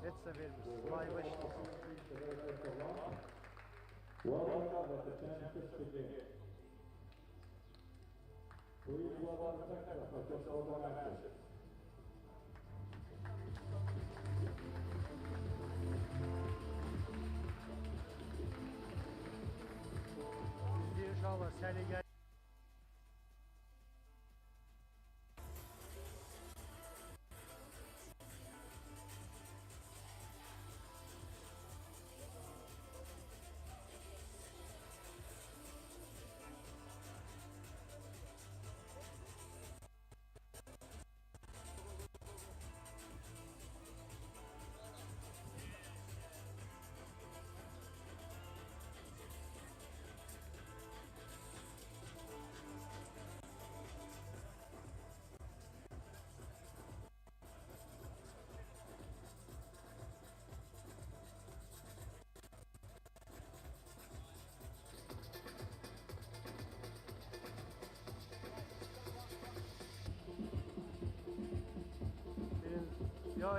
Heç də vermirsiniz. Live işləyirsin. Welcome with the championships begin. Please welcome the second for TotalEnergies. Biz de inşallah seni gel.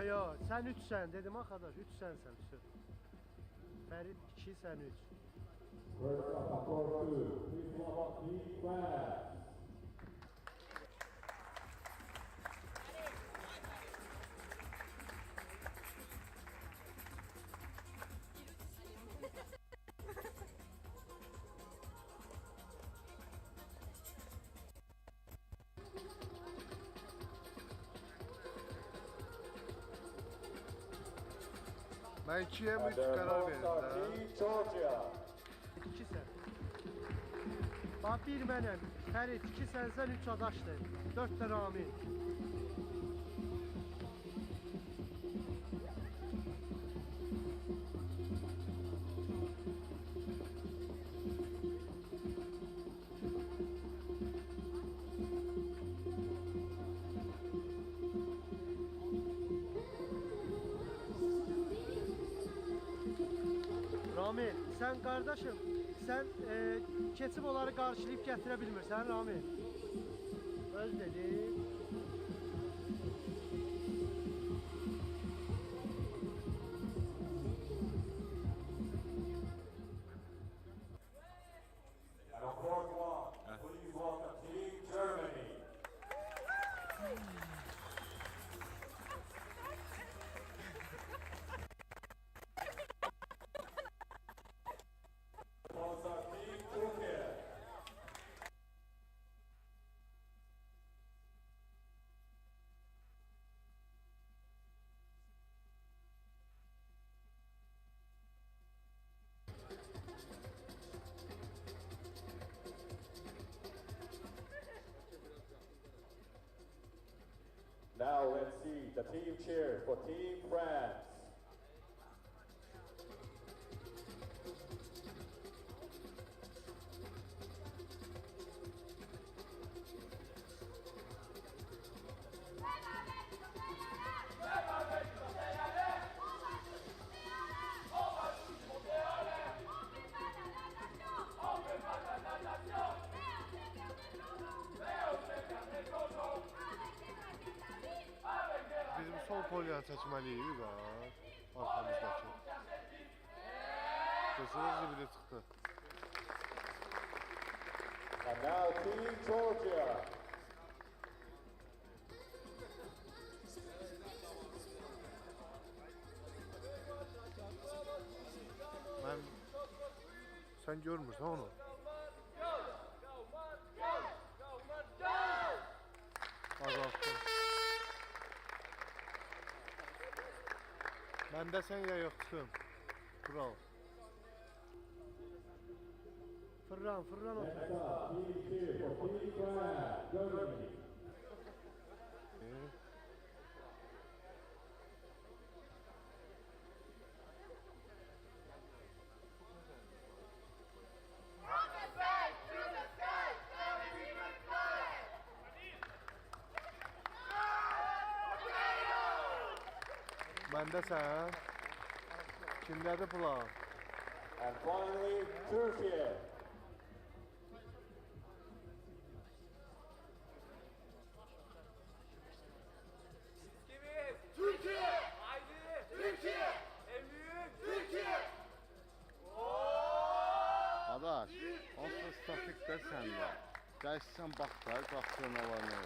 Yo, sen 3'sen dedim arkadaş, 3'sen sen. Ferit 2, sen 3. Ben 2'ye mi 3 karar verdim? 2 sen. Bak 1 benim. Ferit 2 sen 3 adaşdır. 4 de Rami. Rami, sen kardeşim, sen keçib onları qarşılayıb gətirə bilmirsən, Rami. Öz dedi. And of course, please welcome Team Germany. Now let's see the team cheer for Team France. Biz bu sol polyanı çəkməliyik da, arxamızdakı. Sesimiz zibilə çıxdı. And now Team Georgia. Sen görmürsən onu. Azalttım. Məndə sən ya yoxsun. Kral. Fırlan otur. Team cheer for Team France, Germany. Məndə sən. Kimdədir plan? And finally, Turkey. Türkiye! Haydi! Türkiye! da səndə. Gəlsən bax da, qapıdan alanı.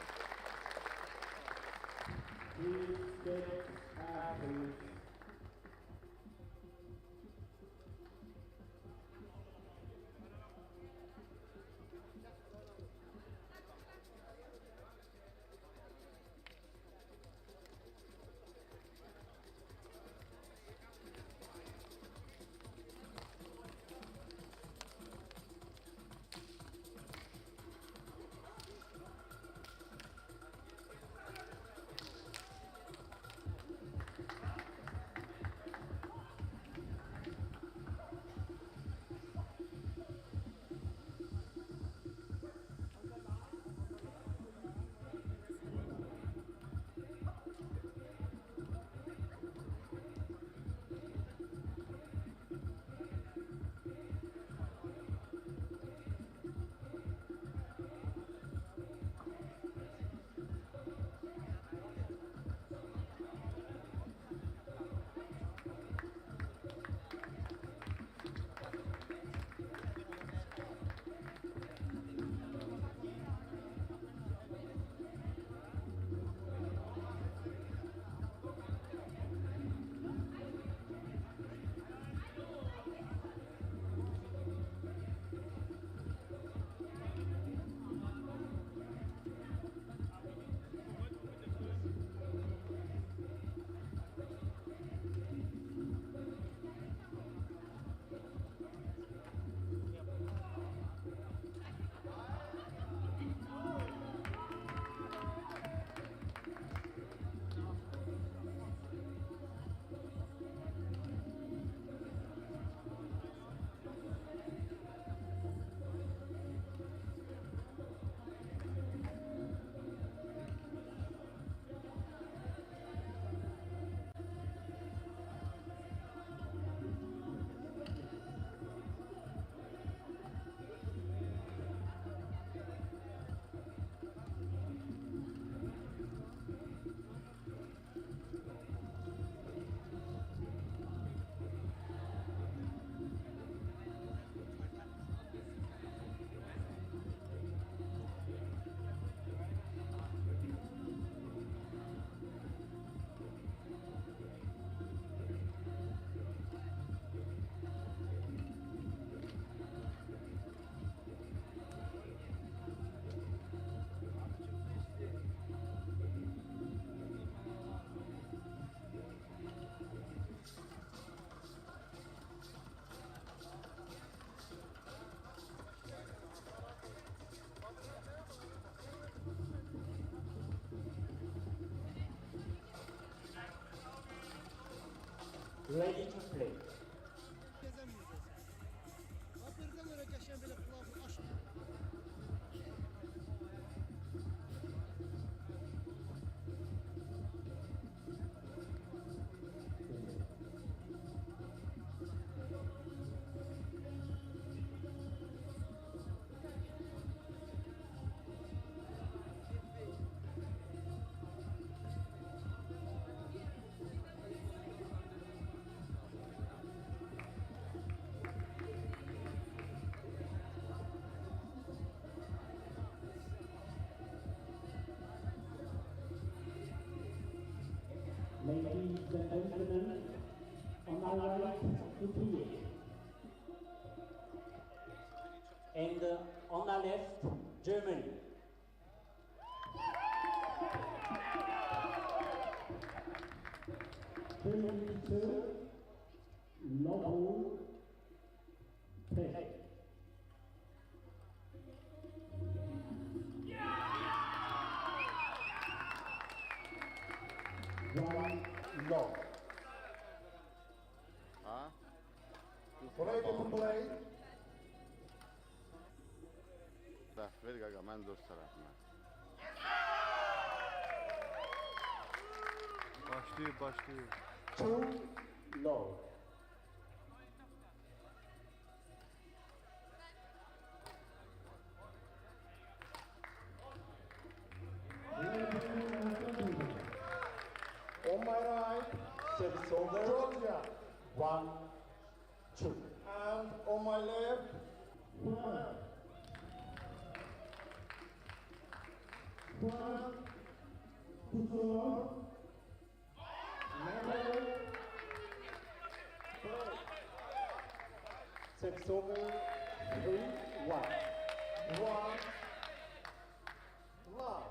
Ready to play. Ladies and gentlemen, on our right to play. And on our left, Germany. Germany serve, low ball, play. One low. Ha? Ready to play. Bəh, ver qaqa, mən də öz tərəfimə. Başlayıb, başlayıb. Two low. On my right, Service over. Georgia. 1, 2. And on my left, Service over 3-1. 1 love.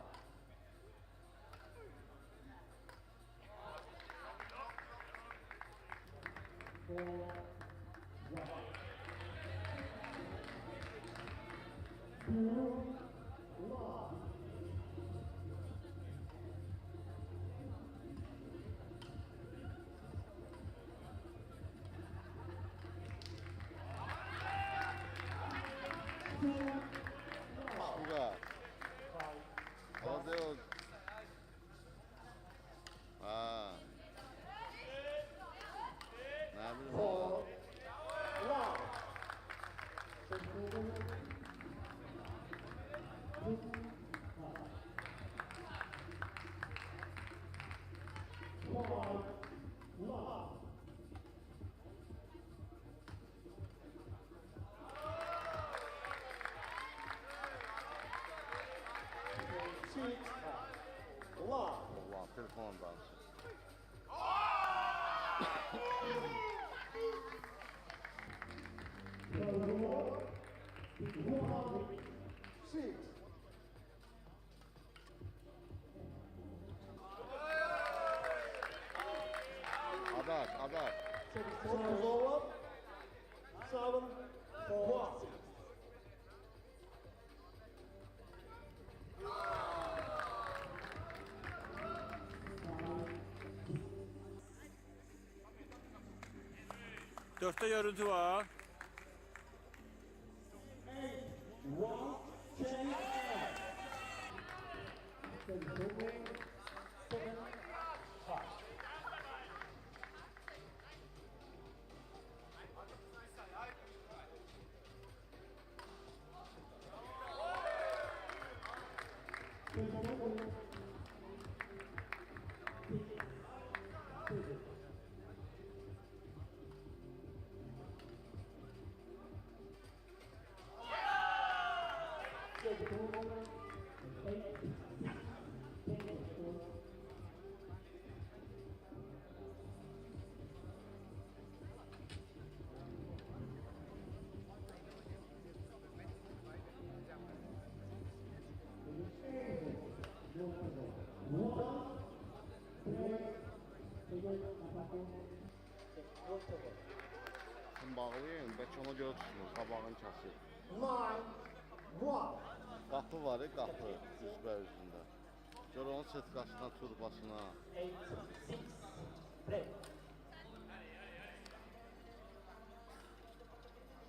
Güzel. Hadi. Ha. Ne bileyim. 4 love. Love. Allah telefon dansı. Six. Adak. Service over 7-4. Dörtte görüntü var. Şimdi bağlayın, belki ona göre tutsunuz, qabağını kəsir. 9-1. Qapı var ya, qapı, üzbə üzündə. Gör onun setkasına, turbasına. 8-6. Break.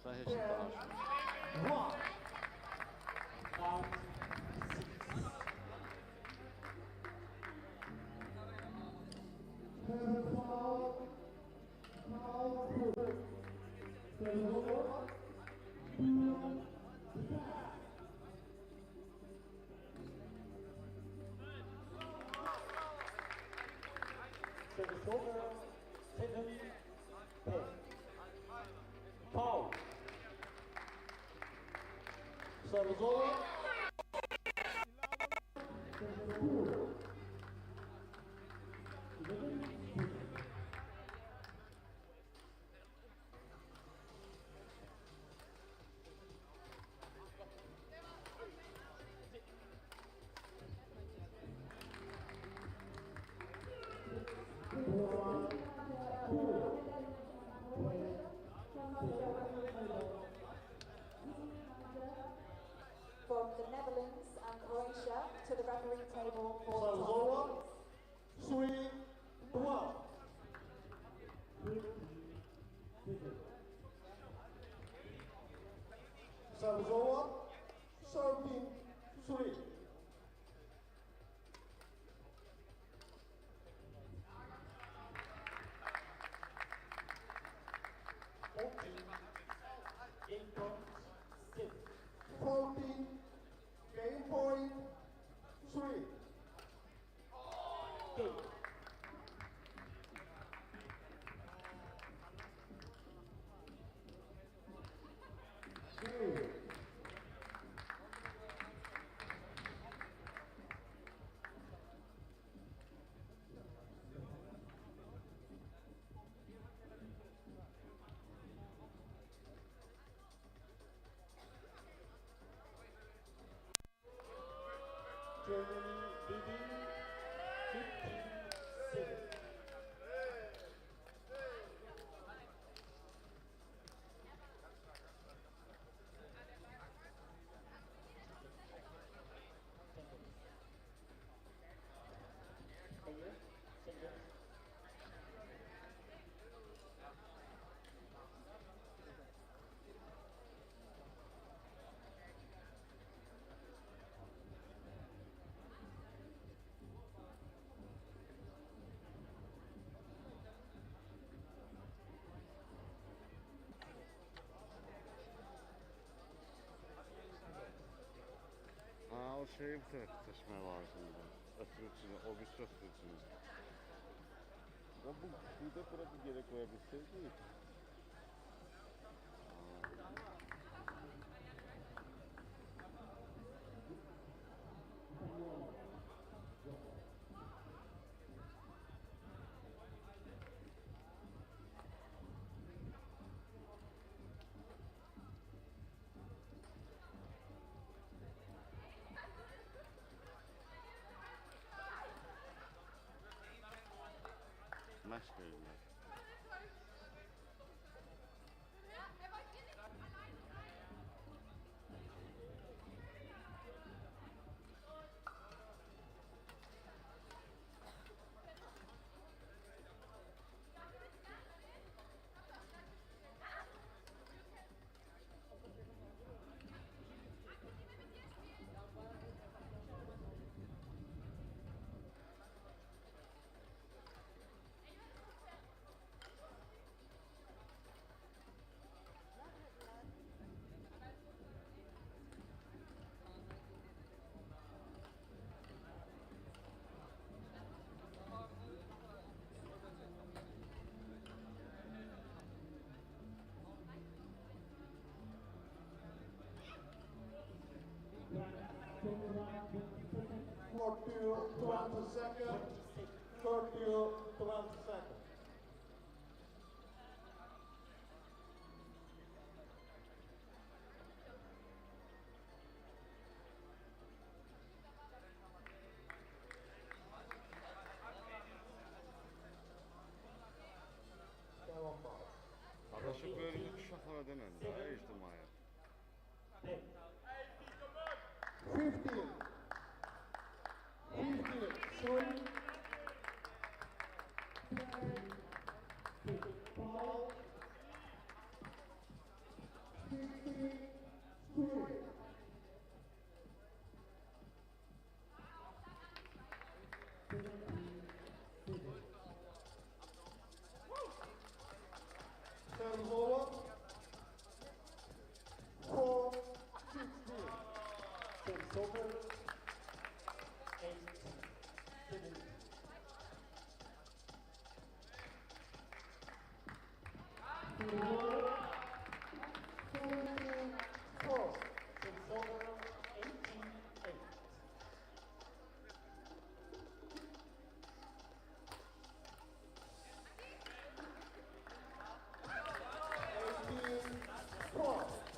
Sən heç nə danışmır. 7-10. Foul. Service over. From the Netherlands and Croatia to the referee table for Service top over. 3-1. Service over. 13-3. Game point 3. Game. şeyi bu tərəfə seçmək lazımdır. Ötürücünü, o bir ötürücünü. Burada bura bir yerə qoya bilsəydik. Məşq edirlər. For 20 seconds. For 20 seconds. Arkadaşlar böyle uşaqlara denəndə ictimaya. 15. 15. Sorry. Foul. 52. Service over. 4-16. Service over. 8-7. Service over. 18-8.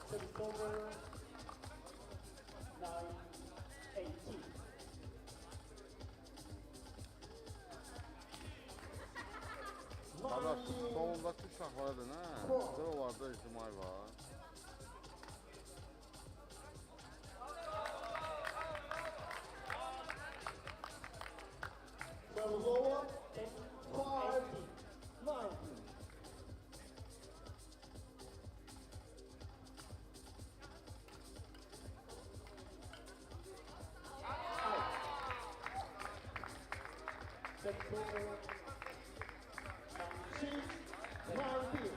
Service over. 9-18. Arkadaş solundakı uşaqlara denə. Buralarda ictimai var. Service over. 5-19. Service over. 6-19.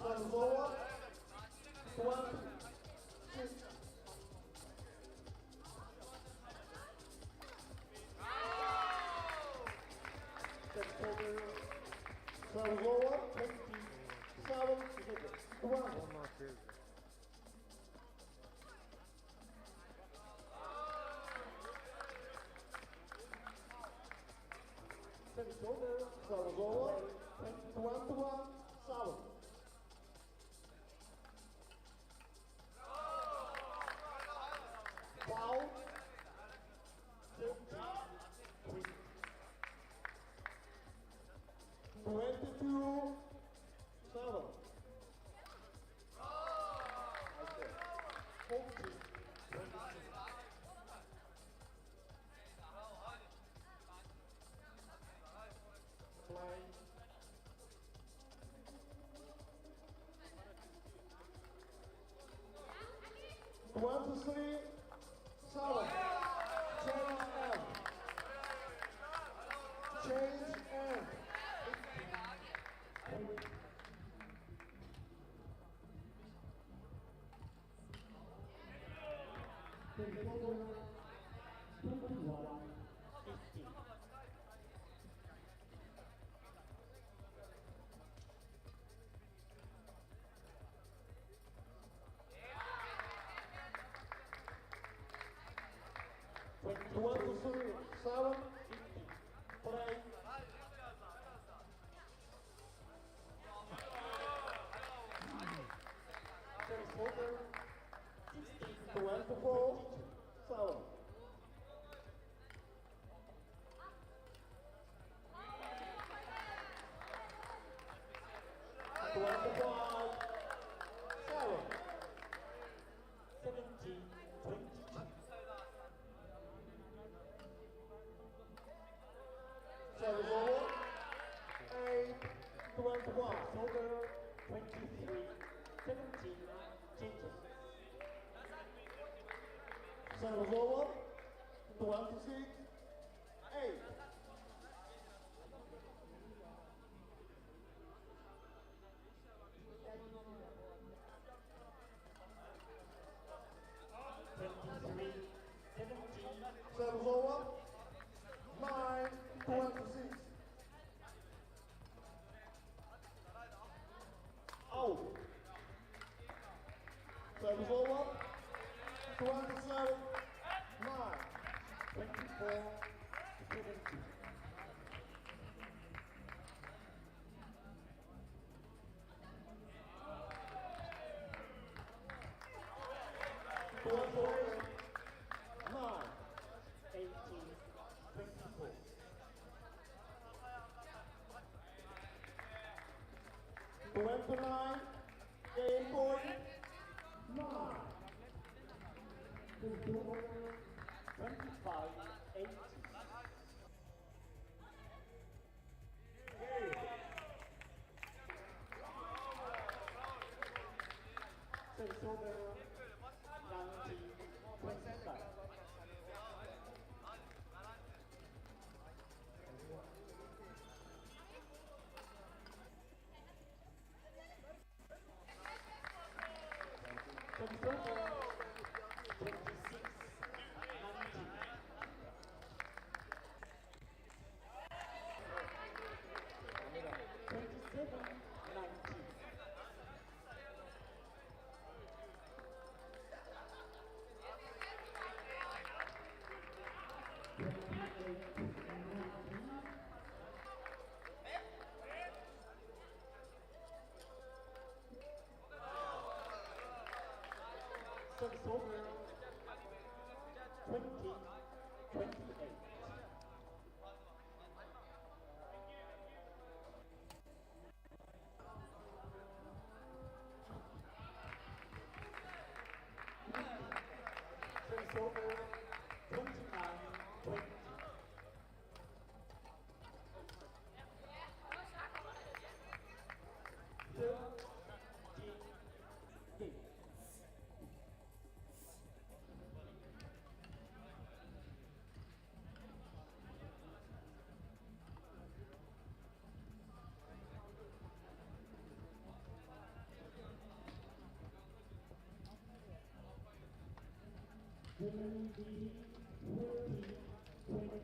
Service over. 26. Service over. Service over. 27. 20. Service over. Service over. 21. 7. Foul. 15. 22. 7. 14. 26. Play. 23. 7. Change L. Change and. One to three, 7, 3. Service over. 24, 7. Service over. 8, 21. Over 23, 17, changes. Service over. 26, 8. Service over. 9, 26. Out. Service over. 27, 9. 24, 17. Nine. 18, 24. Nine. Game point. 9. 25, 18. Service over 19, 25. Service over 26, 19. Service over 20, 28. Service over 29, 20.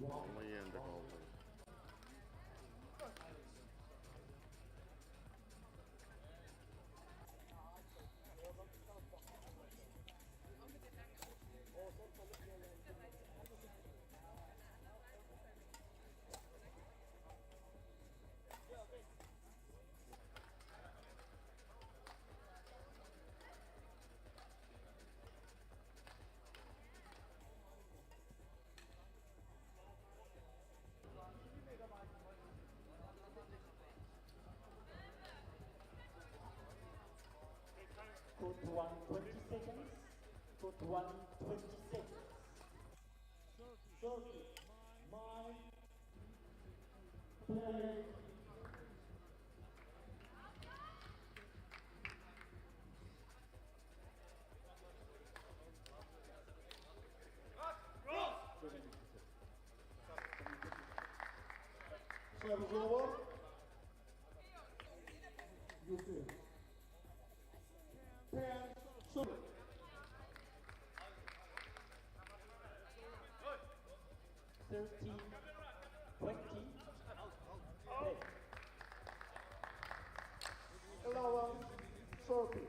Ama yerinde kaldı. 20 seconds. Court 1, 20 seconds. Circle, mind, play. Service over. You feel. 10, super. 13, 20, play. 11, circle.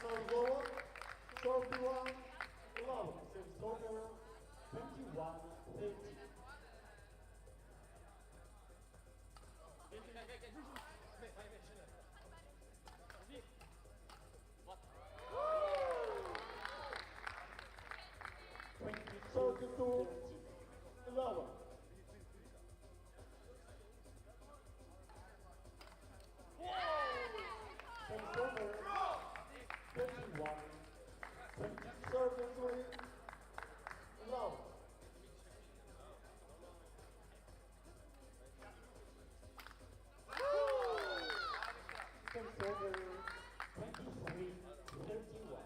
Service over. 31, 11. Service over, 21, 30. Circle 2, 11. Service over, 21, 20. Circle 3, 11. Service over, 23, 31.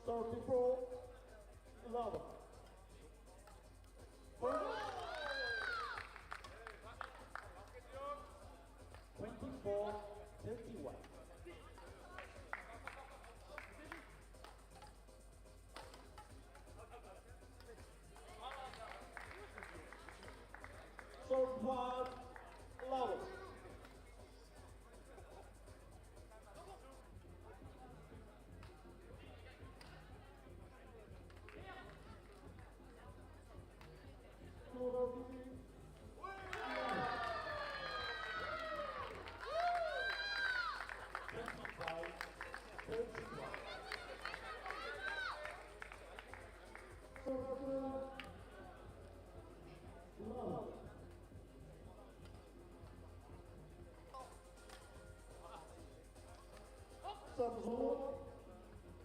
Circle 4, 11. 24, 31. Circle 5, 11. Service over.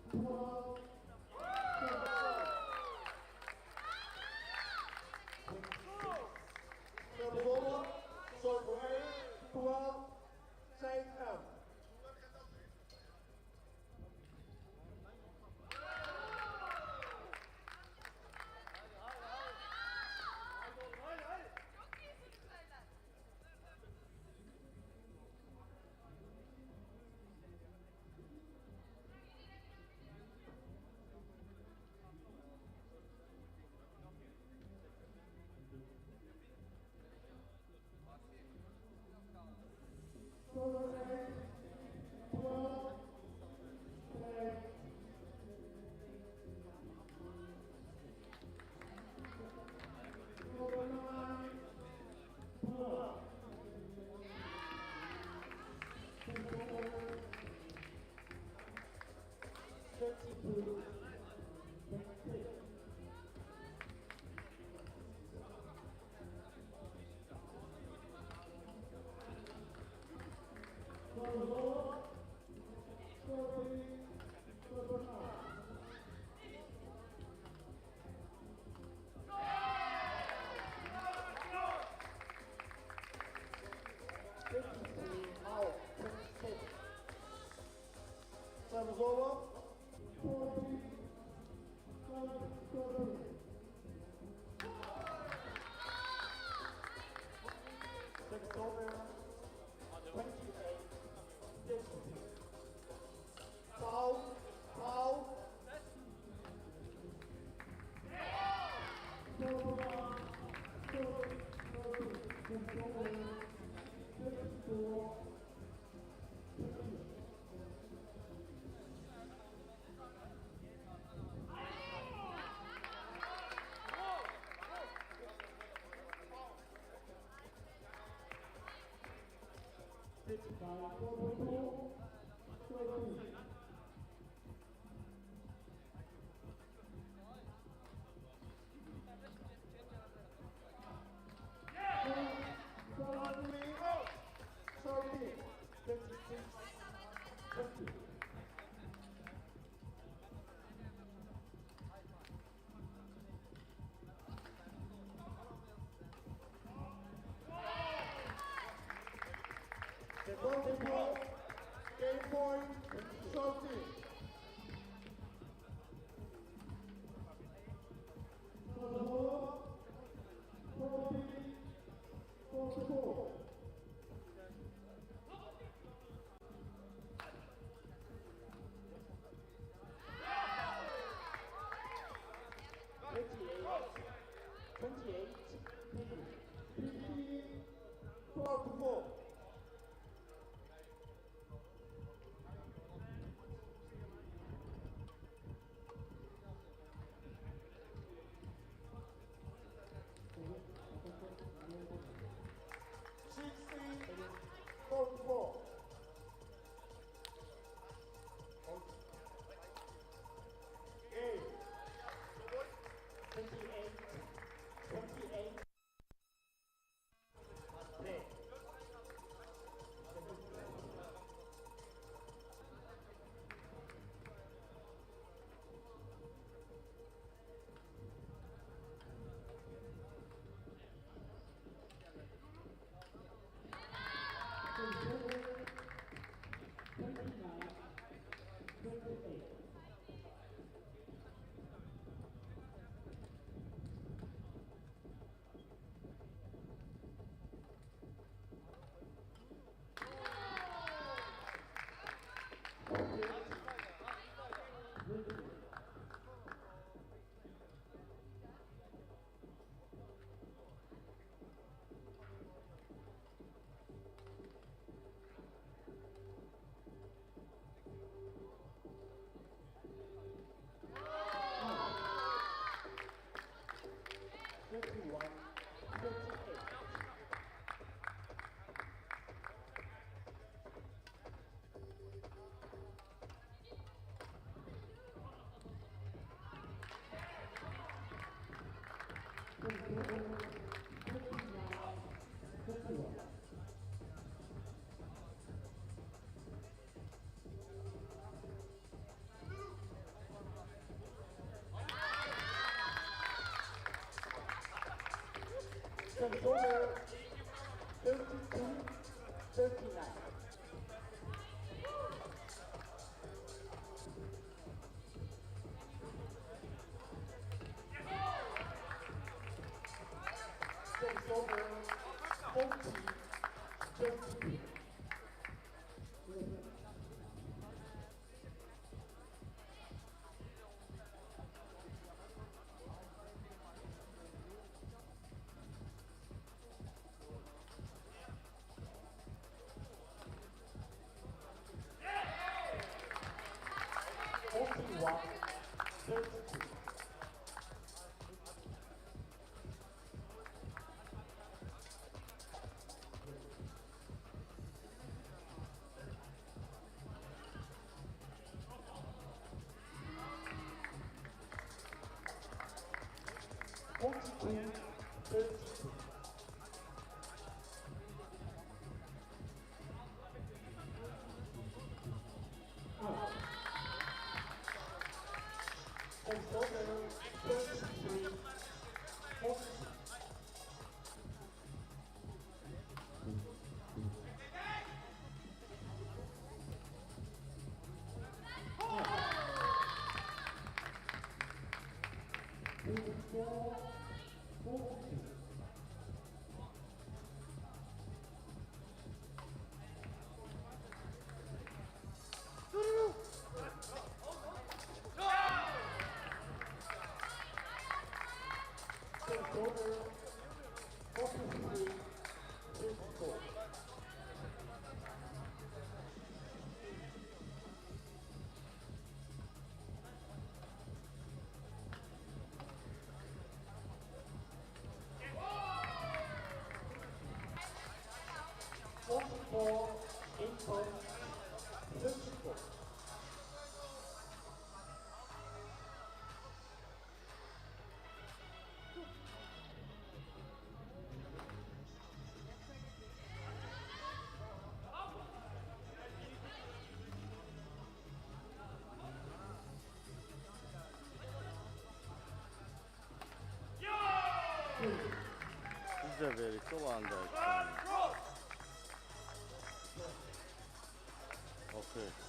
12, 27. Service over. Circle 8, 12, same M. Service over. 40, 30. Service over, 28, 30. Foul, foul. 31, 38. Service over 32, 39. Service over 40, 32. Biz de verik o anda. Okay.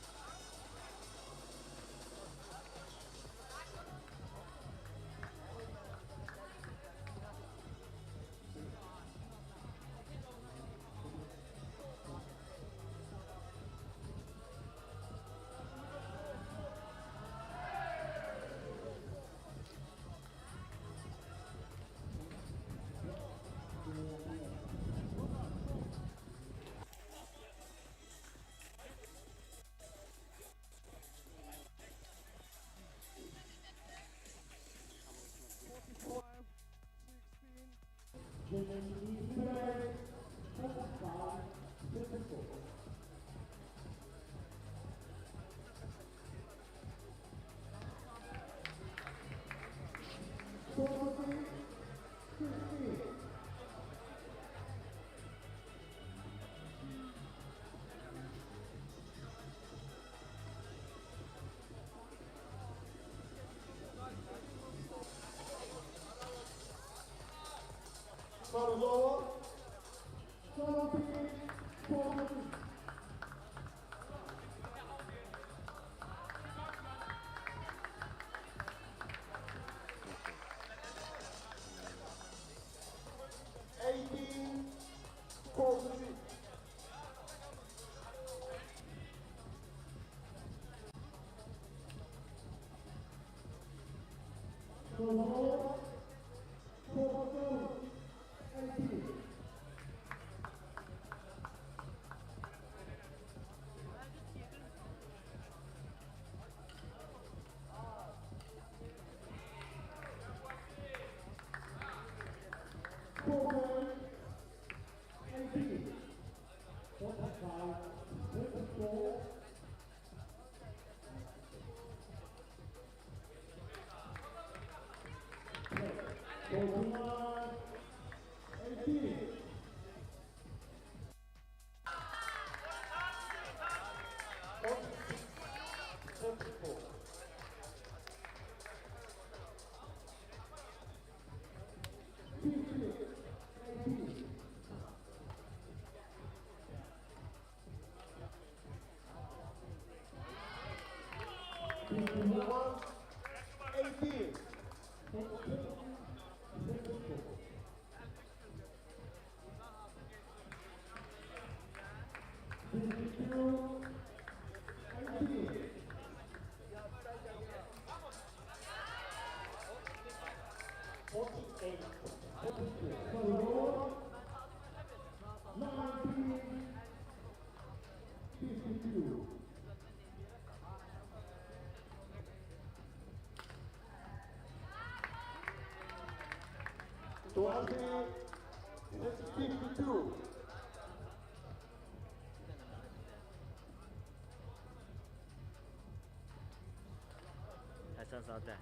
Hasan Sade.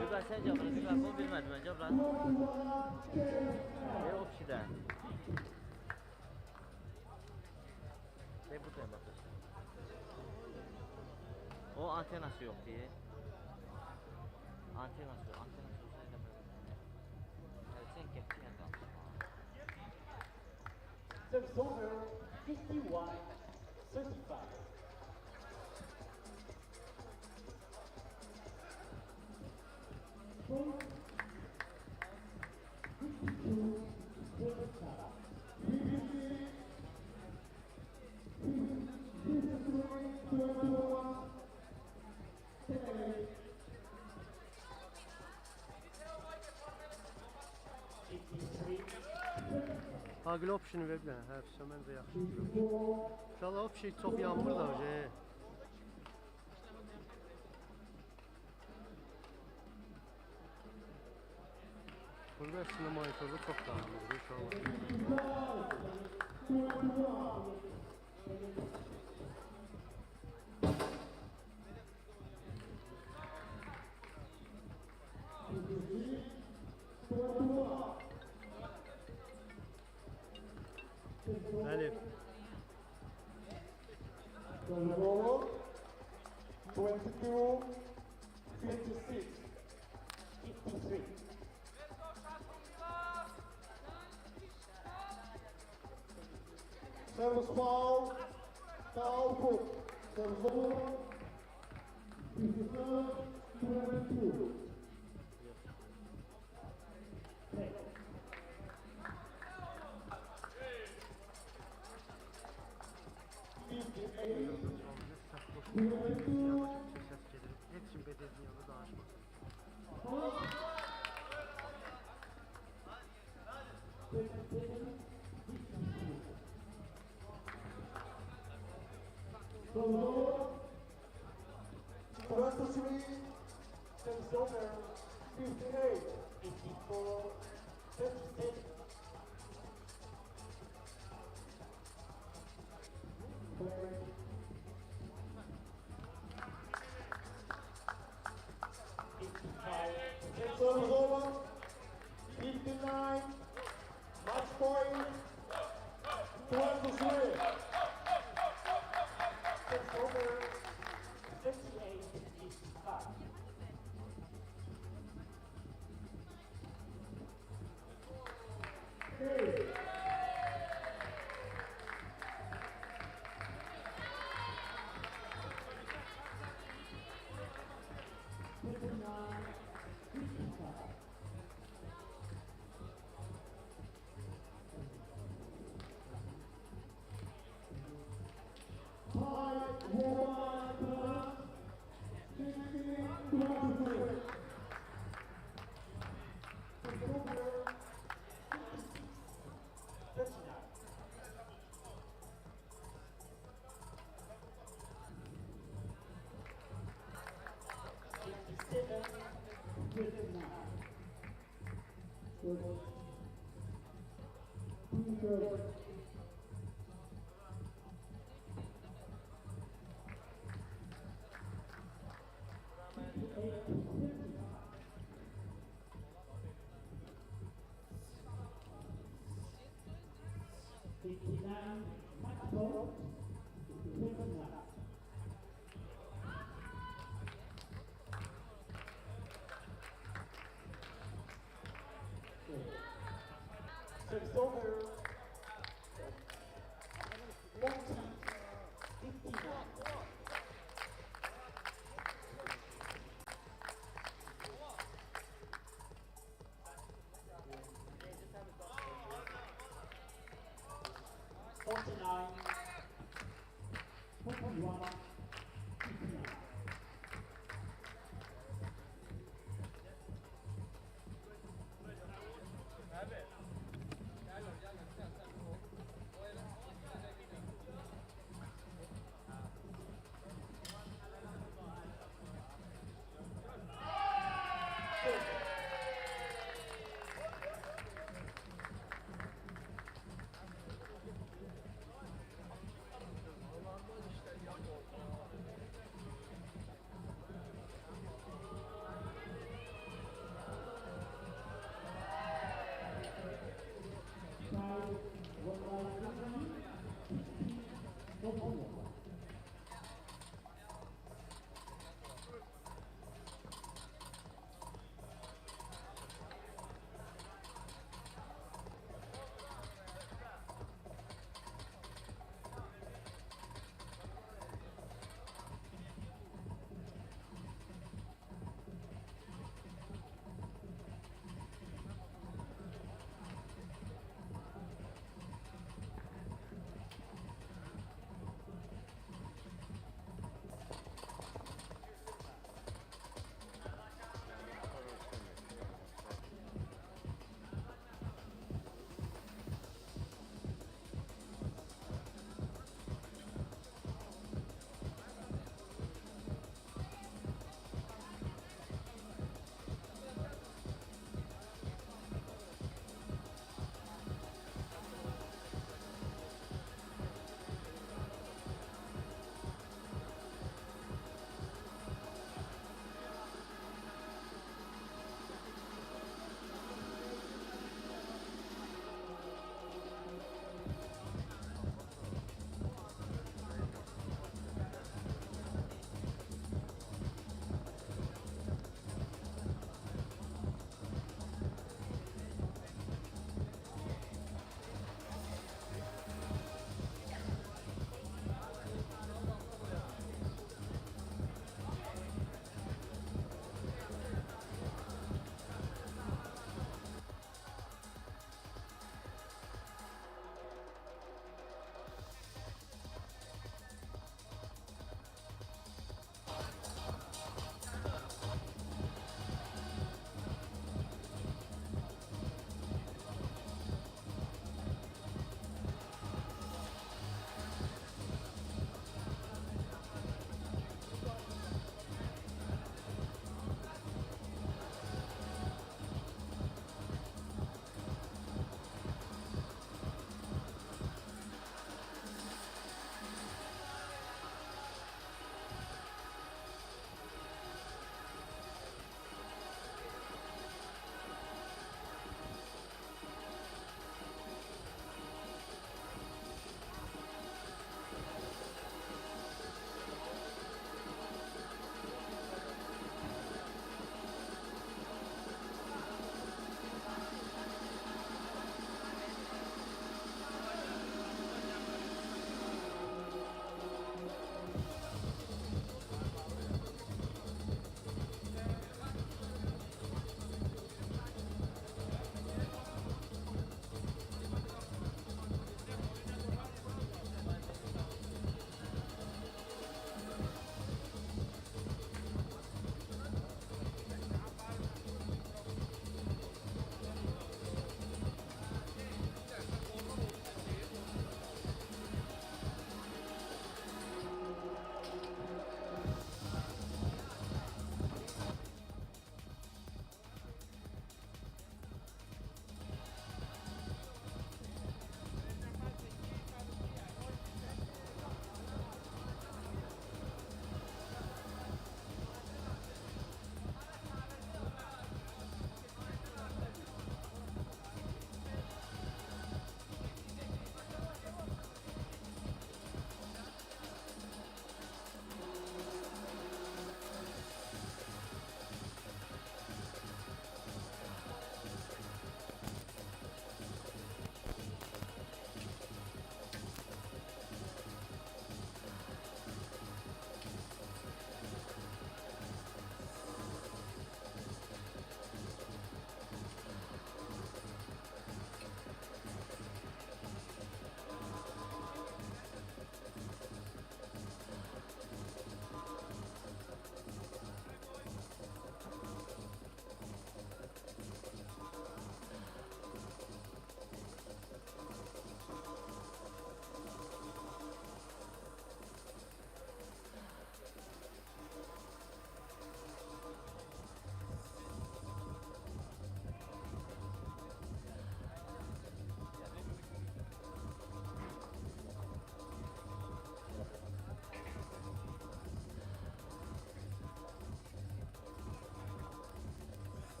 Lütfen sen cevapla. Lütfen bunu bilmedim ben cevapla. O kişide. Buradayım bak. O antenası yok diye. Antenası yok. Antenası olsaydı böyle. Evet sen geçtin ya tamam. Service over 51-35. Agil option'u ver bir dənə. Hə, pis məncə yaxşı. İnşallah o pişik çox yanmır da hoca. Burada əslində monitorda çox dağılır inşallah. Elif. 22, 56, 53. Service foul, foul put. Service over, 22. Hepsinin bedelini yanında danışmak. Croatia 3, service over, 58, 54, 56. Service over, 59, match point, 12-3. Service over, 58-55. Six over. 49, 41, 59.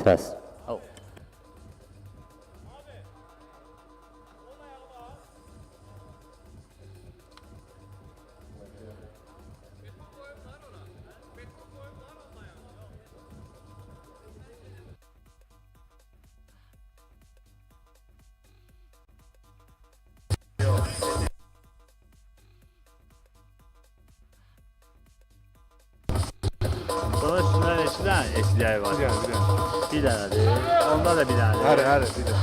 Test. Oh. Sonra üstünden eşliği var. Bir dənədir. Onda da bir dənədir. Hər, bir də.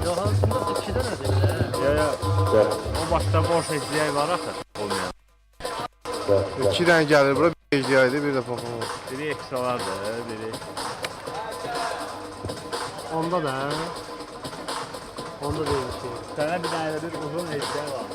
Yox, hansında 2 dənədir belə. Ya. O başda boş eşliği var axı. Olmayan. 2 dənə gəlir bura, bir ejdiyaydı, bir də papam. Biri ekstralardır, biri. Onda da. Onda da bir şey. Sənə bir dənə bir uzun eşliği var.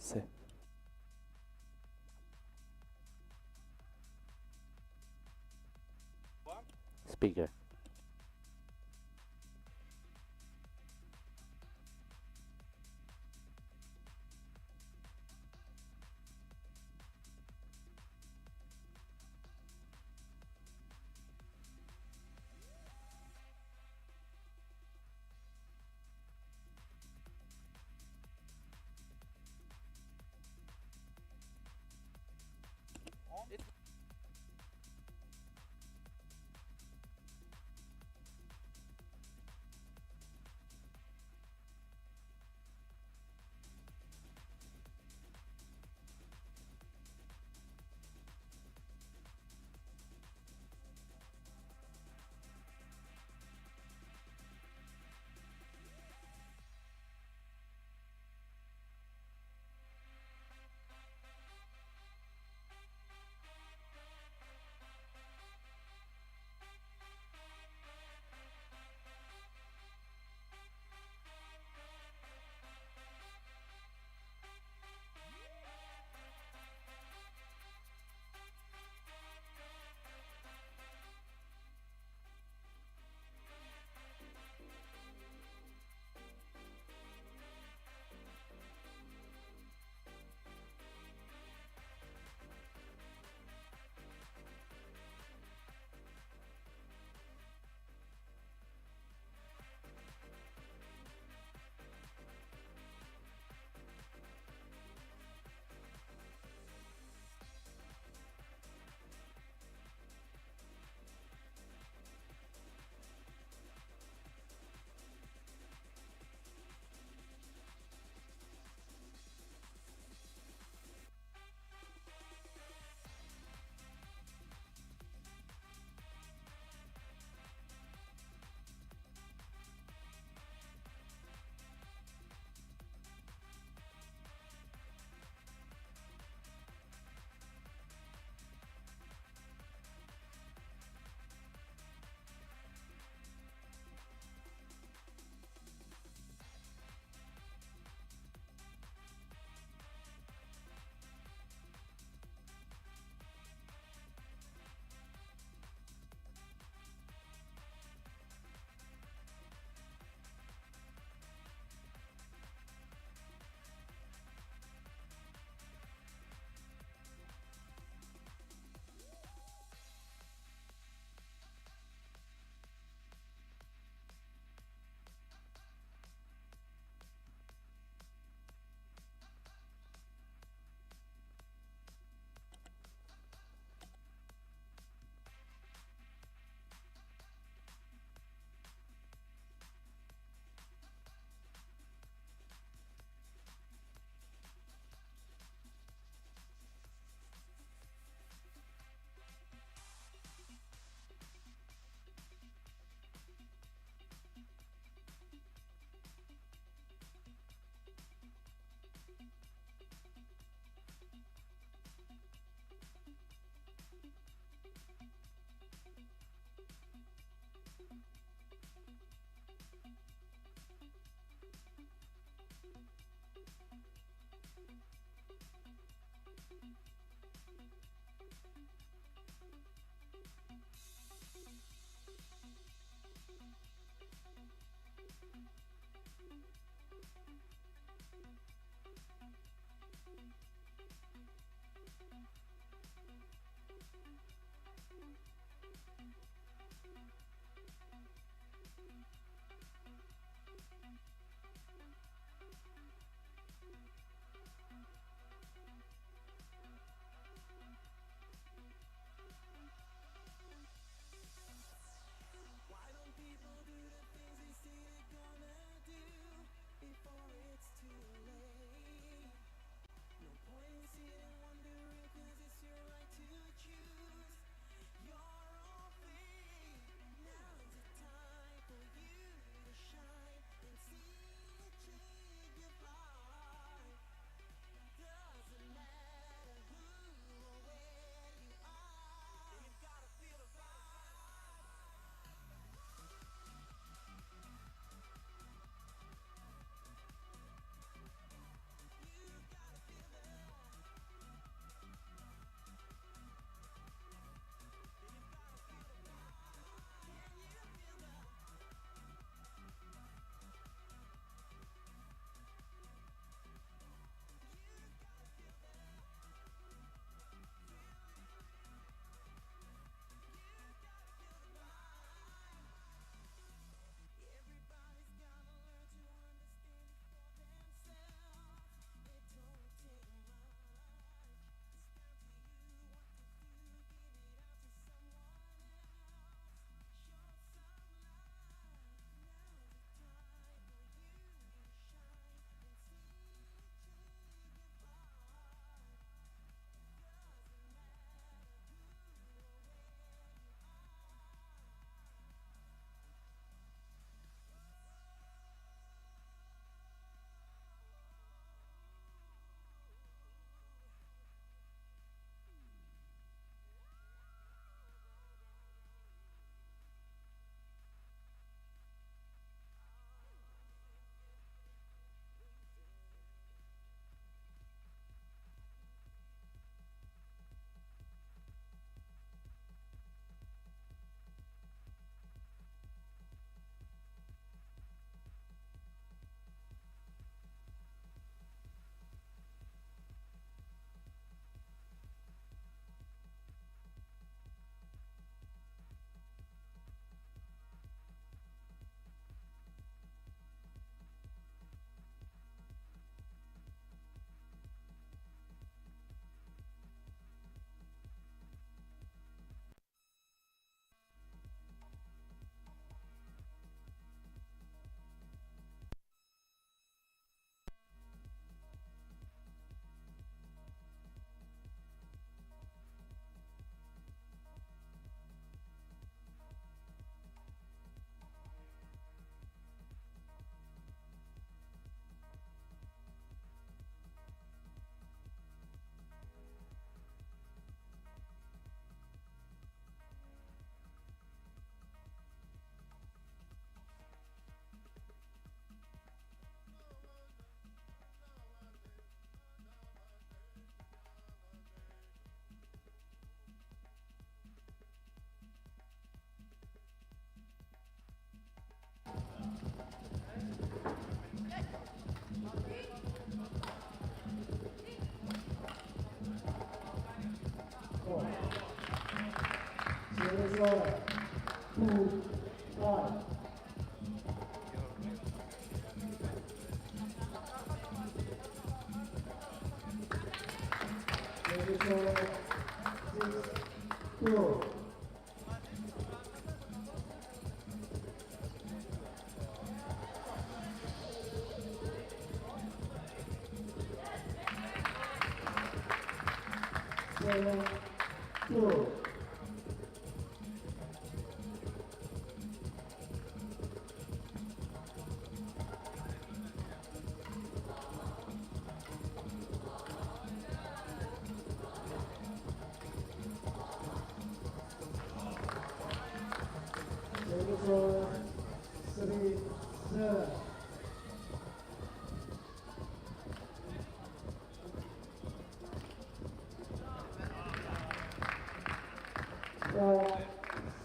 C. Speaker.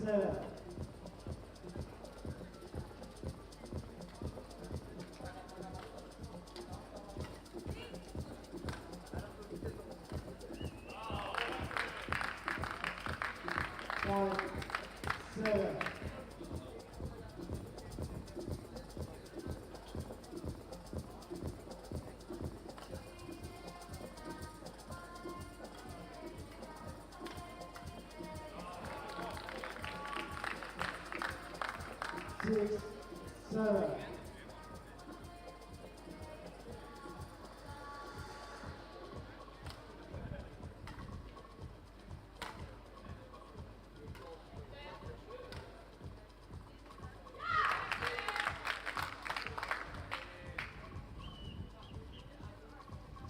7. Five, 7. Six, 7.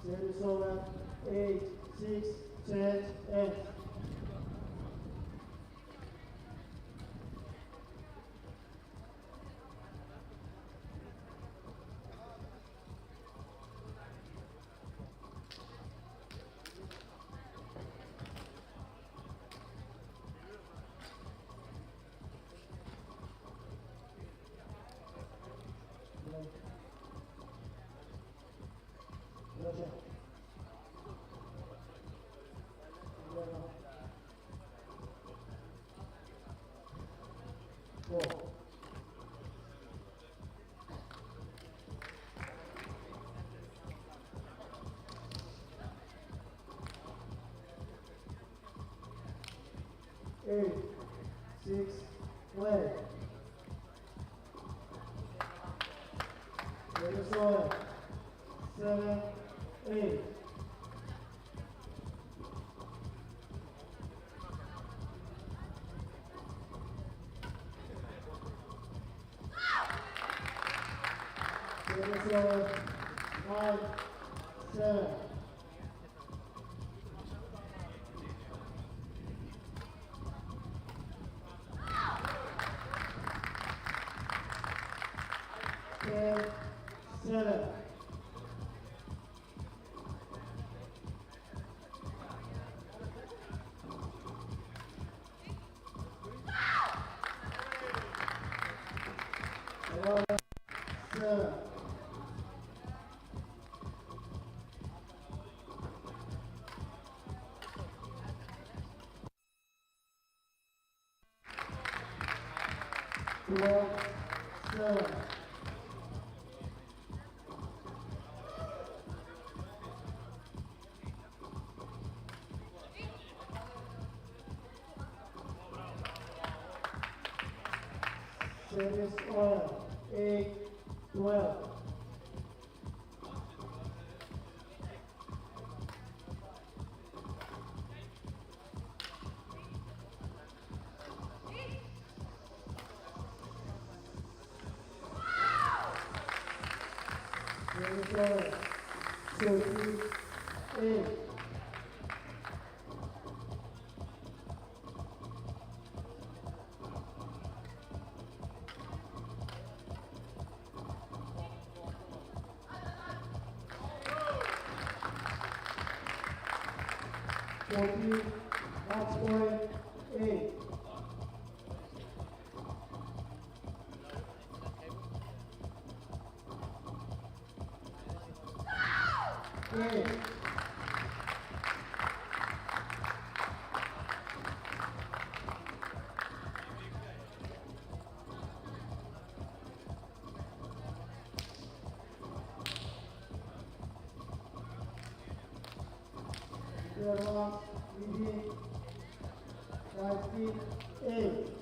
Service over 8, 6, 10, 8. Roger. Four. Eight, 6, play. Service over. 7, 8. Service over. 5, 7. Ten, 7. Seven. Twelve, 7. Service oil, 8, 12. Service oil, 38. Match point 8. Eight. Last leading 58.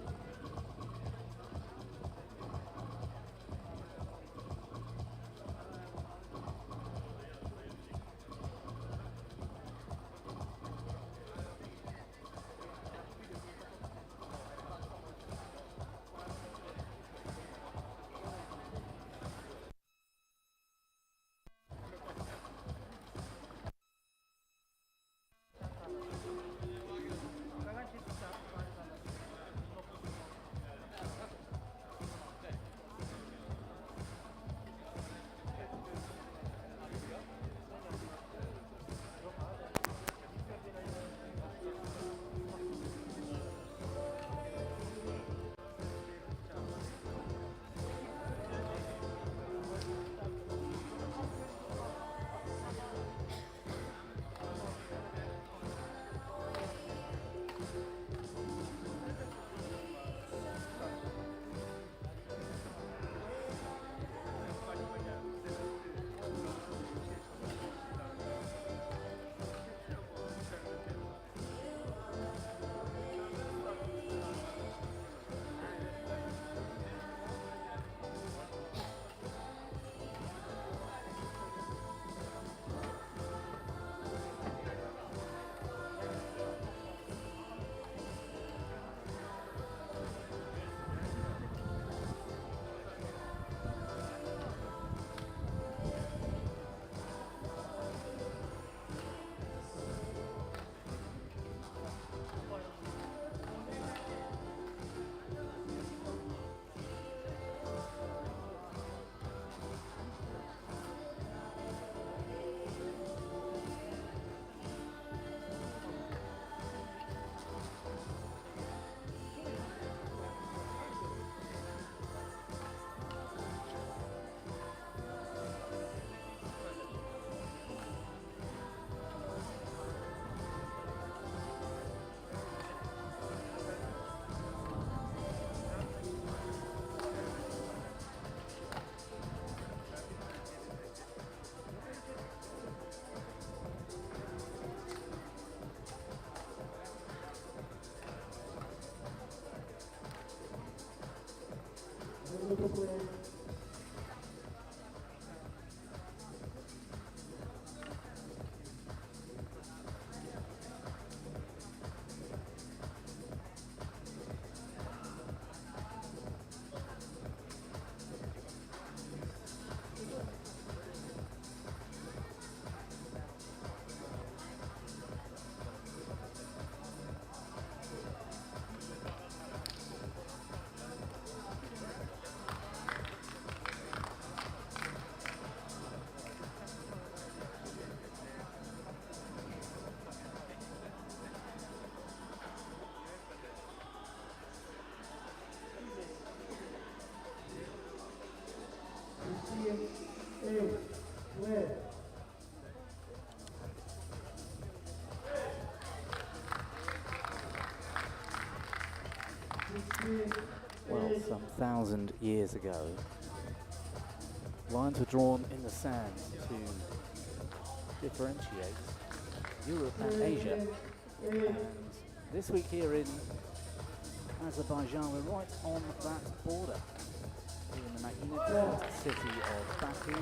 to play. Well, some 1,000 years ago, lines were drawn in the sand to differentiate Europe and Asia. And this week here in Azerbaijan, we're right on that border, in the magnificent city of Baku,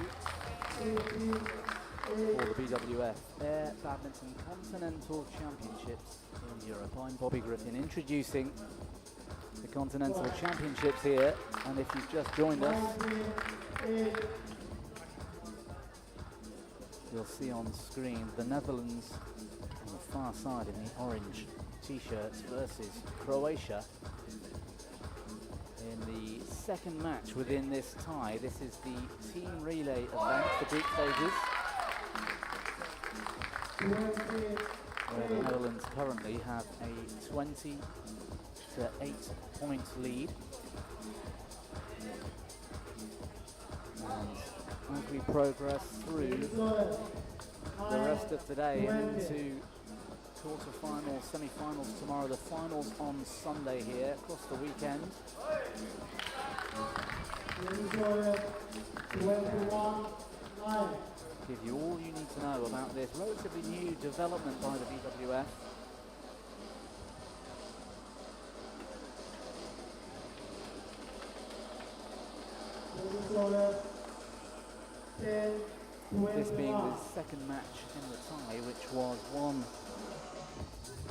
for the BWF Air Badminton Continental Championships in Europe. I'm Bobby Griffin, introducing the Continental Championships here, and if you've just joined us, you'll see on screen the Netherlands on the far side in the orange t-shirts versus Croatia in the second match within this tie. This is the team relay event, the group stages, where the Netherlands currently have a 20 to 8-point lead. And as we progress through the rest of today and into quarterfinals, semi-finals tomorrow, the finals on Sunday here across the weekend. Give you all you need to know about this relatively new development by the BWF. This being the second match in the tie, which was won,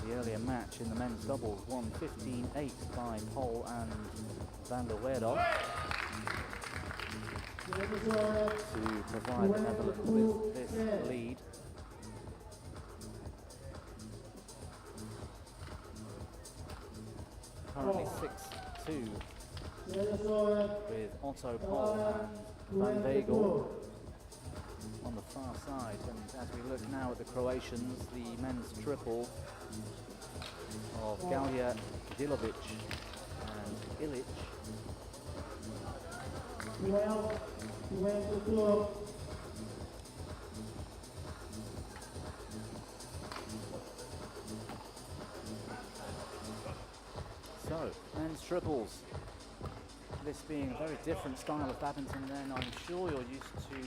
the earlier match in the men's doubles, won 15-8 by Pol and van der Weerdorp, to provide the Netherlands with this lead. Currently 6-2 with Otto Pol and Van Vegel on the far side. And as we look now at the Croatians, the men's triple of Galija, Dilovic and Ilic. So, men's triples. This being a very different style of badminton than I'm sure you're used to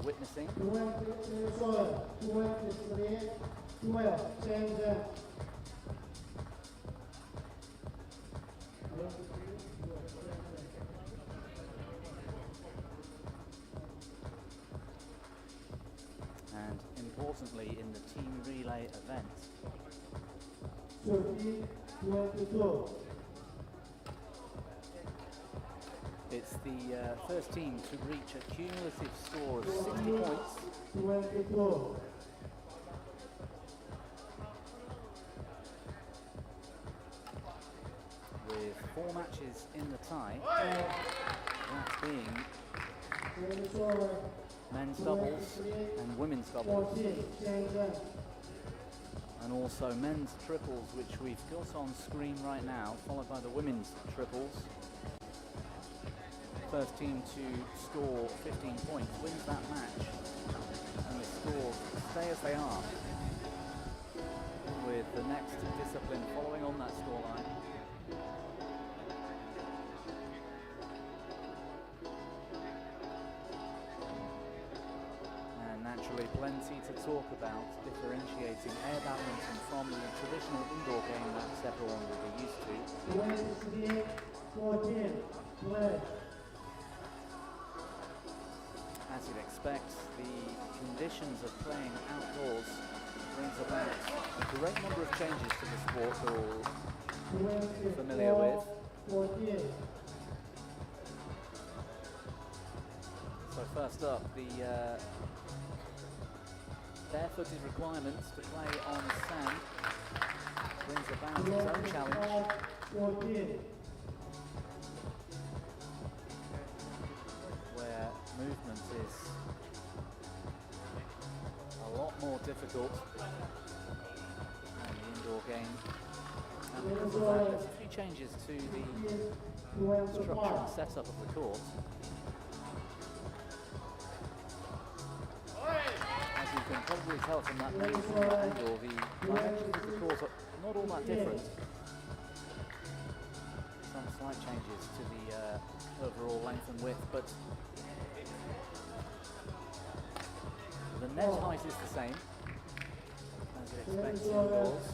witnessing. And importantly, in the team relay event, it's the first team to reach a cumulative score of 60 points. With 4 matches in the tie, that being men's doubles and women's doubles, and also men's triples, which we've got on screen right now, followed by the women's triples. First team to score 15 points wins that match, and the scores stay as they are, with the next discipline following on that scoreline. And naturally plenty to talk about, differentiating air badminton from the traditional indoor game that everyone will be used to. as you'd expect, the conditions of playing outdoors brings about a great number of changes to the sport we're all familiar with. 14. So first up, the barefooted requirements to play on sand brings about its own challenge. 14. Where movement is a lot more difficult than the indoor game. And because of that, there's a few changes to the structure and setup of the court. As you can probably tell from that main angle, the dimensions of the court are not all that different. Some slight changes to the overall length and width, but the net height is the same, as you'd expect indoors.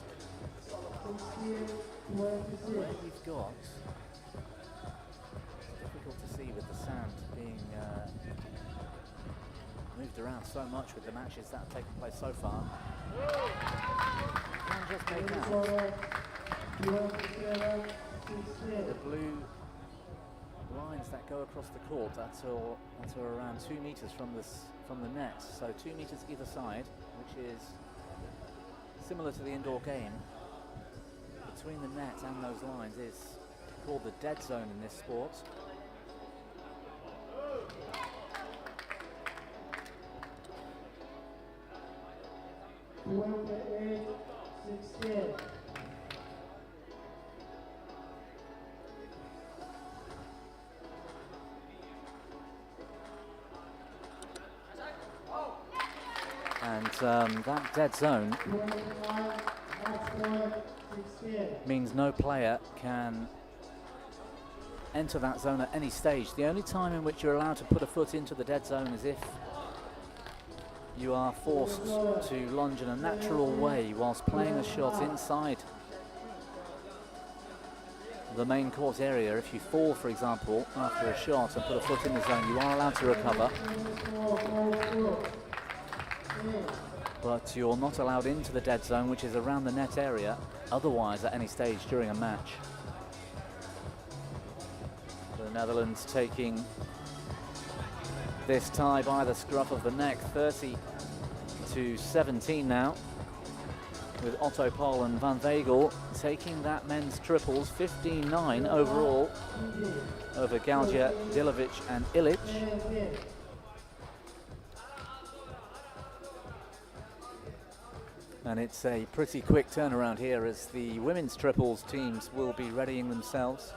Where you've got, it's difficult to see with the sand being moved around so much with the matches that have taken place so far. You can just make out the blue lines that go across the court. That's around 2 meters from the net. So 2 meters either side, which is similar to the indoor game. Between the net and those lines is called the dead zone in this sport. And that dead zone means no player can enter that zone at any stage. The only time in which you're allowed to put a foot into the dead zone is if you are forced to lunge in a natural way whilst playing a shot inside the main court area. If you fall, for example, after a shot and put a foot in the zone, you are allowed to recover. But you're not allowed into the dead zone, which is around the net area, otherwise at any stage during a match. The Netherlands taking this tie by the scruff of the neck, 30-17 now, with Otto Pol and Van Vegel taking that men's triples, 15-9 overall over Galja, Dilovic and Ilic. And it's a pretty quick turnaround here as the women's triples teams will be readying themselves.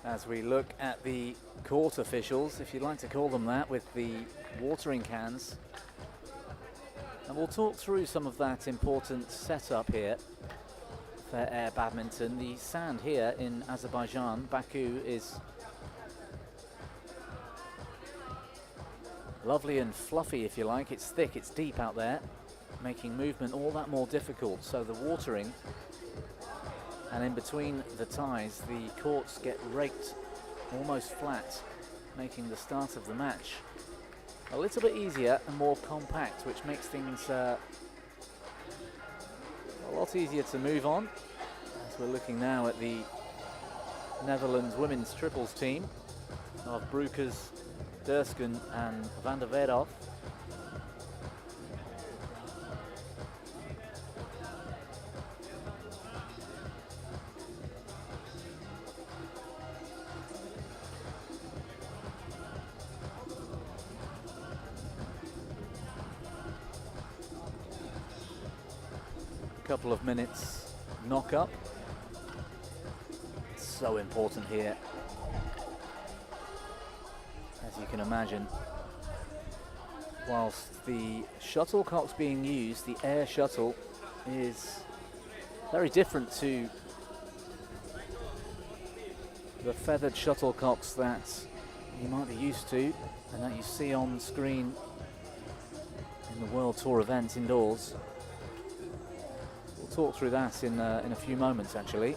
As we look at the court officials, if you'd like to call them that, with the watering cans. And we'll talk through some of that important setup here for air badminton. The sand here in Azerbaijan, Baku, is lovely and fluffy, if you like. It's thick, it's deep out there, making movement all that more difficult. So the watering, and in between the ties, the courts get raked almost flat, making the start of the match a little bit easier and more compact, which makes things a lot easier to move on. As we're looking now at the Netherlands women's triples team of Broekers, Dursken and Van der Weerhoff. A couple of minutes knock up. It's so important here, as you can imagine. Whilst the shuttlecock's being used, the air shuttle is very different to the feathered shuttlecocks that you might be used to and that you see on screen in the World Tour events indoors. We'll talk through that in a few moments, actually.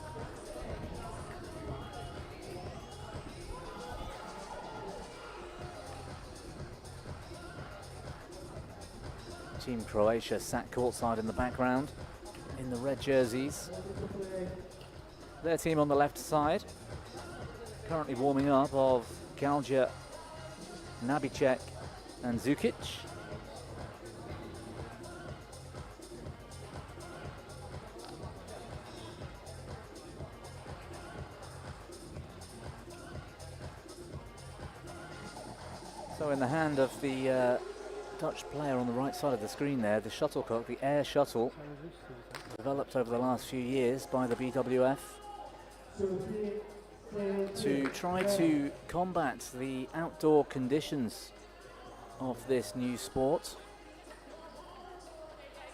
Team Croatia sat courtside in the background in the red jerseys. Their team on the left side, currently warming up, of Galja, Nabicek and Zukic. So in the hand of the Dutch player on the right side of the screen there, the shuttlecock, the air shuttle, developed over the last few years by the BWF to try to combat the outdoor conditions of this new sport.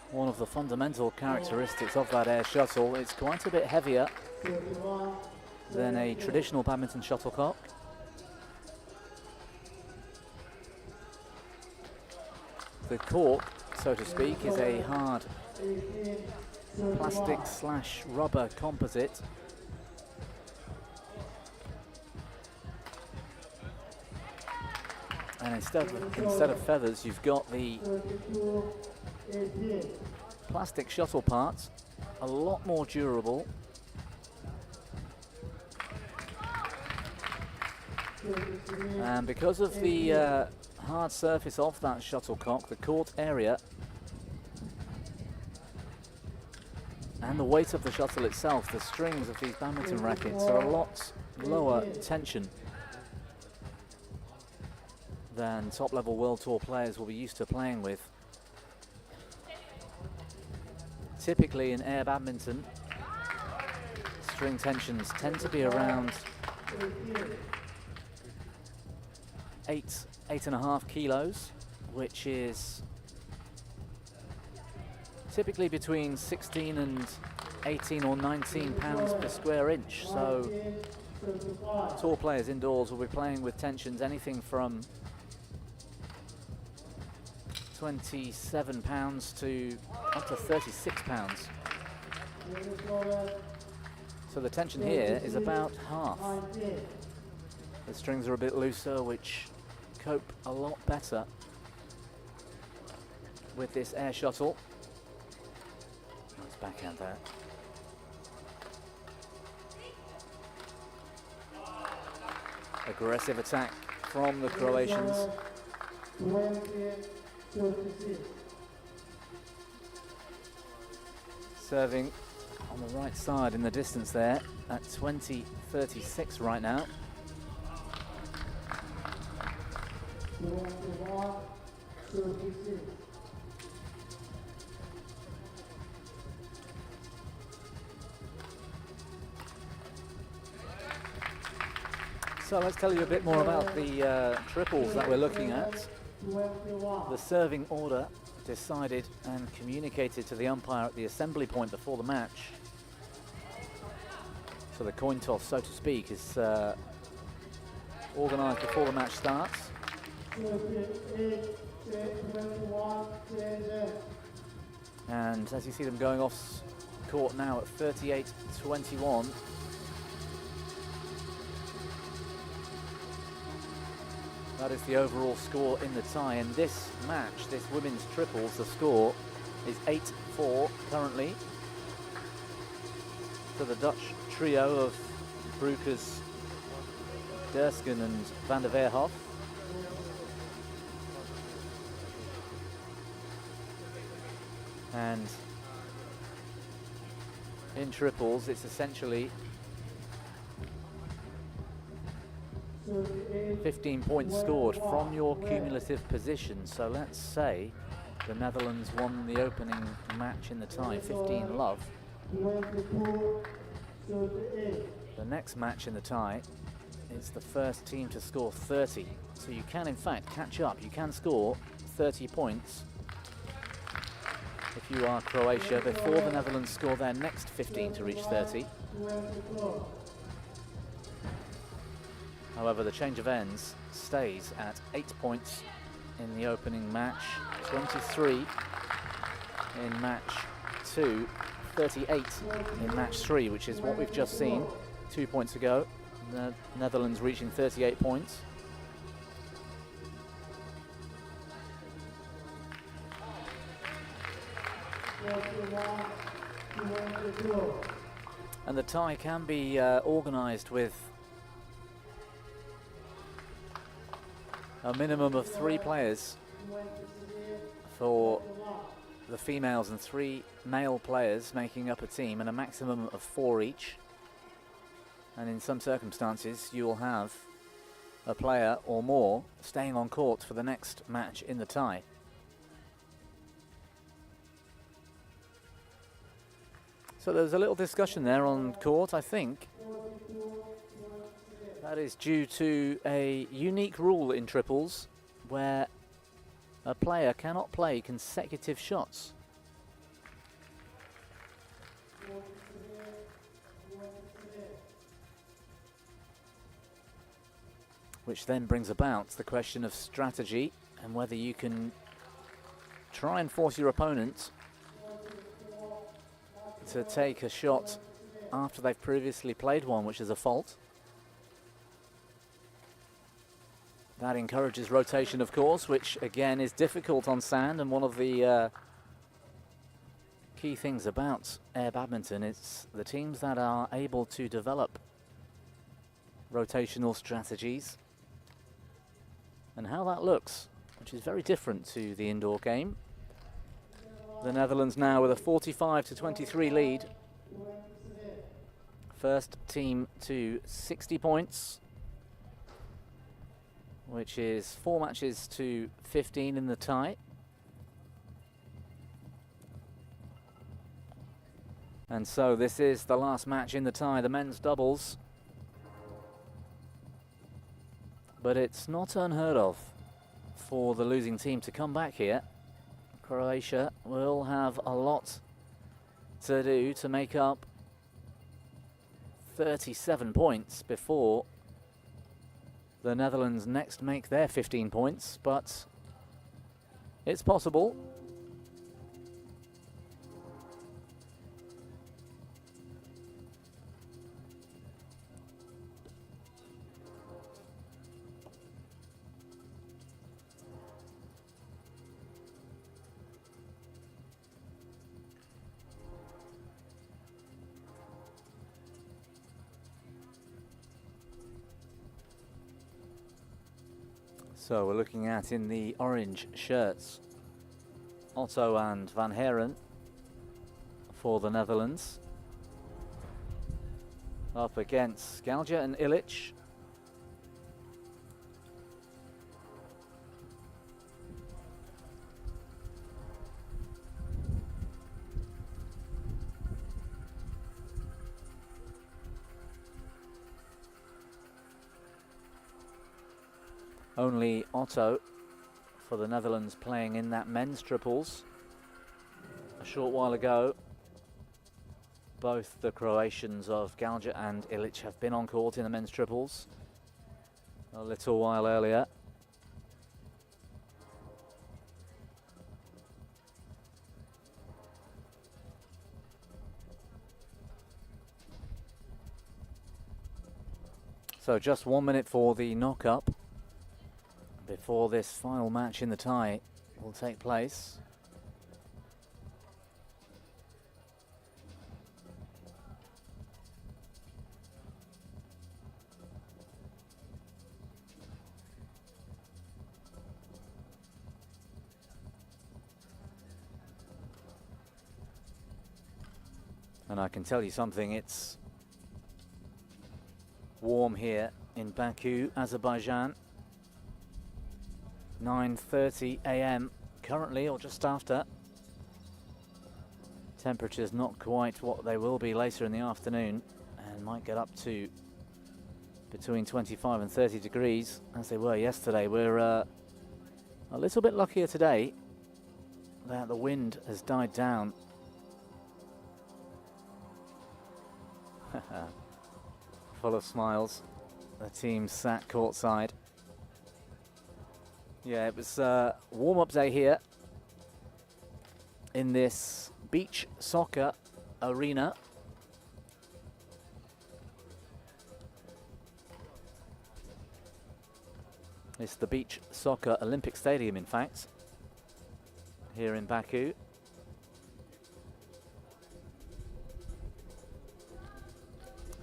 One of the fundamental characteristics of that air shuttle, it's quite a bit heavier than a traditional badminton shuttlecock. The cork, so to speak, is a hard plastic / rubber composite. And instead of feathers, you've got the plastic shuttle parts, a lot more durable. And because of the hard surface of that shuttlecock, the court area, and the weight of the shuttle itself, the strings of these badminton rackets are a lot lower tension than top-level World Tour players will be used to playing with. Typically in air badminton, string tensions tend to be around 8.5 kilos, which is typically between 16 and 18 or 19 pounds per square inch. So tour players indoors will be playing with tensions anything from 27 pounds to up to 36 pounds. So the tension here is about half. The strings are a bit looser, which cope a lot better with this air shuttle. Let's backhand that. Aggressive attack from the Croatians. Serving on the right side in the distance there at 20.36 right now. So let's tell you a bit more about the triples that we're looking at. The serving order decided and communicated to the umpire at the assembly point before the match. So the coin toss, so to speak, is organised before the match starts. And as you see them going off court now at 38-21. That is the overall score in the tie. In this match, this women's triples, the score is 8-4 currently for the Dutch trio of Broekers, Dersken and van der Weerhof. And in triples, it's essentially 15 points scored from your cumulative position. So let's say the Netherlands won the opening match in the tie, 15-love. The next match in the tie is the first team to score 30. So you can, in fact, catch up. You can score 30 points if you are Croatia before the Netherlands score their next 15 to reach 30. However, the change of ends stays at 8 points in the opening match, 23 in match 2, 38 in match 3, which is what we've just seen 2 points ago. The Netherlands reaching 38 points. And the tie can be organised with a minimum of 3 players for the females and 3 male players making up a team, and a maximum of 4 each. And in some circumstances you will have a player or more staying on court for the next match in the tie. So there's a little discussion there on court. I think that is due to a unique rule in triples where a player cannot play consecutive shots. Which then brings about the question of strategy and whether you can try and force your opponent to take a shot after they've previously played one, which is a fault. That encourages rotation, of course, which again is difficult on sand, and one of the key things about air badminton is the teams that are able to develop rotational strategies and how that looks, which is very different to the indoor game. The Netherlands now with a 45-23 lead. First team to 60 points, which is 4 matches to 15 in the tie. And so this is the last match in the tie, the men's doubles. But it's not unheard of for the losing team to come back here. Croatia will have a lot to do to make up 37 points before the Netherlands next make their 15 points, but it's possible. So we're looking at, in the orange shirts, Otto and Van Haren for the Netherlands. Up against Galja and Illich. Only Otto for the Netherlands playing in that men's triples. A short while ago, both the Croatians of Galja and Illich have been on court in the men's triples. A little while earlier. So just 1 minute for the knock-up before this final match in the tie will take place. And I can tell you something, it's warm here in Baku, Azerbaijan. 9:30 a.m. currently, or just after. Temperatures not quite what they will be later in the afternoon, and might get up to between 25 and 30 degrees as they were yesterday. We're a little bit luckier today that the wind has died down. Full of smiles, the team sat courtside. Yeah, it was a warm-up day here in this beach soccer arena. It's the Beach Soccer Olympic Stadium, in fact, here in Baku.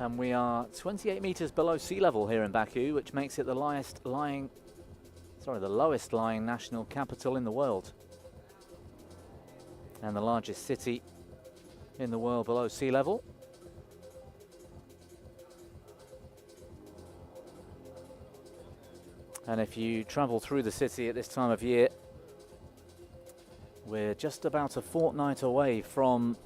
And we are 28 meters below sea level here in Baku, which makes it the lowest lying national capital in the world. And the largest city in the world below sea level. And if you travel through the city at this time of year, we're just about a fortnight away from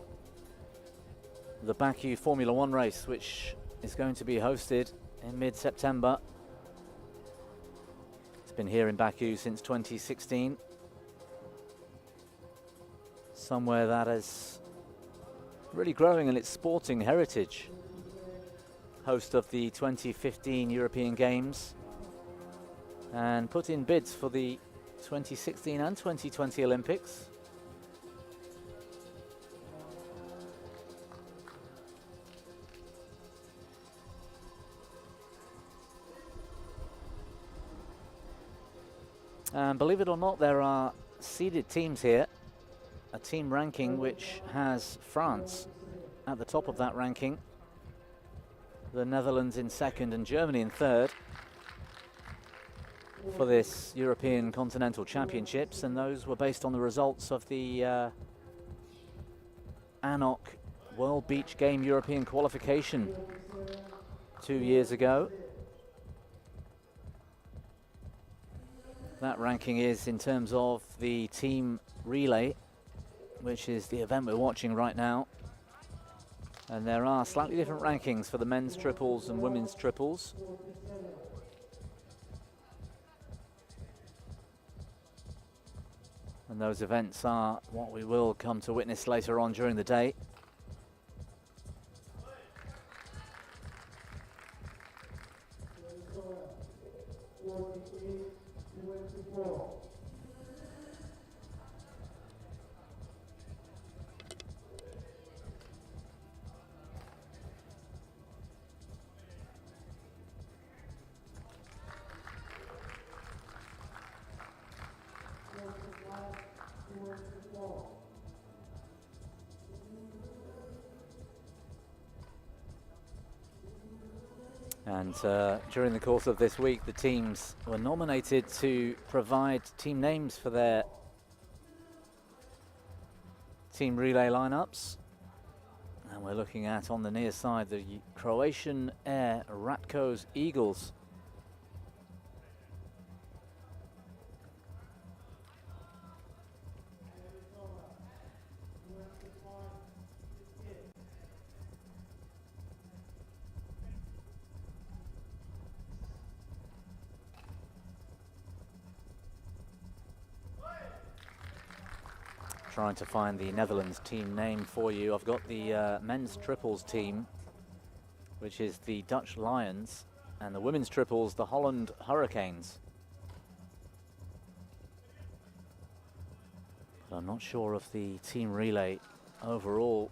the Baku Formula One race, which is going to be hosted in mid-September. It's been here in Baku since 2016. Somewhere that is really growing in its sporting heritage. Host of the 2015 European Games, and put in bids for the 2016 and 2020 Olympics. And believe it or not, there are seeded teams here. A team ranking which has France at the top of that ranking, the Netherlands in second and Germany in third for this European Continental Championships, and those were based on the results of the ANOC World Beach Game European qualification 2 years ago. That ranking is in terms of the team relay, which is the event we're watching right now. And there are slightly different rankings for the men's triples and women's triples. And those events are what we will come to witness later on during the day. And during the course of this week, the teams were nominated to provide team names for their team relay lineups. And we're looking at, on the near side, the Croatian Air Ratko's Eagles. Trying to find the Netherlands team name for you. I've got the men's triples team, which is the Dutch Lions, and the women's triples, the Holland Hurricanes. But I'm not sure of the team relay overall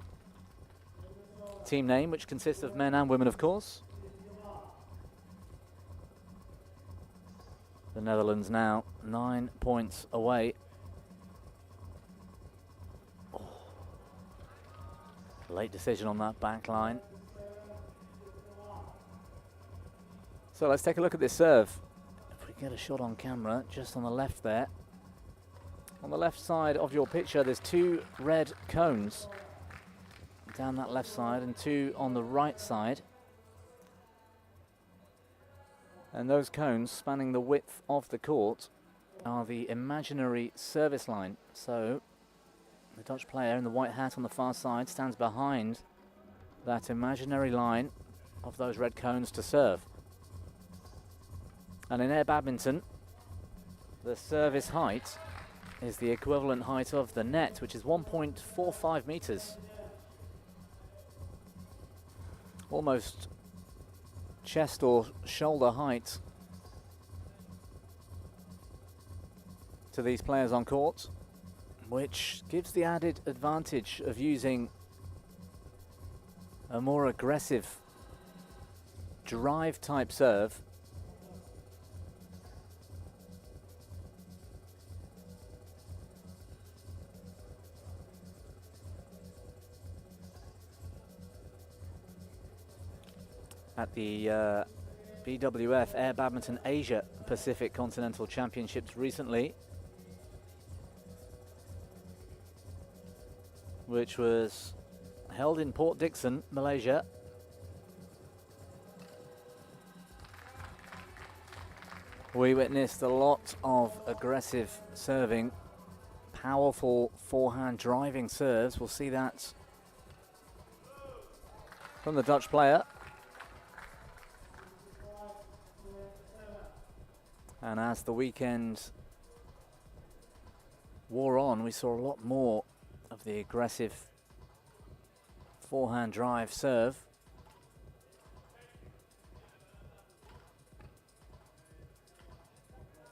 team name, which consists of men and women, of course. The Netherlands now 9 points away. Late decision on that back line. So let's take a look at this serve. If we get a shot on camera, just on the left there. On the left side of your picture, there's 2 red cones down that left side and 2 on the right side. And those cones spanning the width of the court are the imaginary service line. So the Dutch player in the white hat on the far side stands behind that imaginary line of those red cones to serve. And in air badminton, the service height is the equivalent height of the net, which is 1.45 meters. Almost chest or shoulder height to these players on court, which gives the added advantage of using a more aggressive drive type serve. at the BWF Air Badminton Asia Pacific Continental Championships recently, which was held in Port Dickson, Malaysia. We witnessed a lot of aggressive serving, powerful forehand driving serves. We'll see that from the Dutch player. And as the weekend wore on, we saw a lot more of the aggressive forehand drive serve.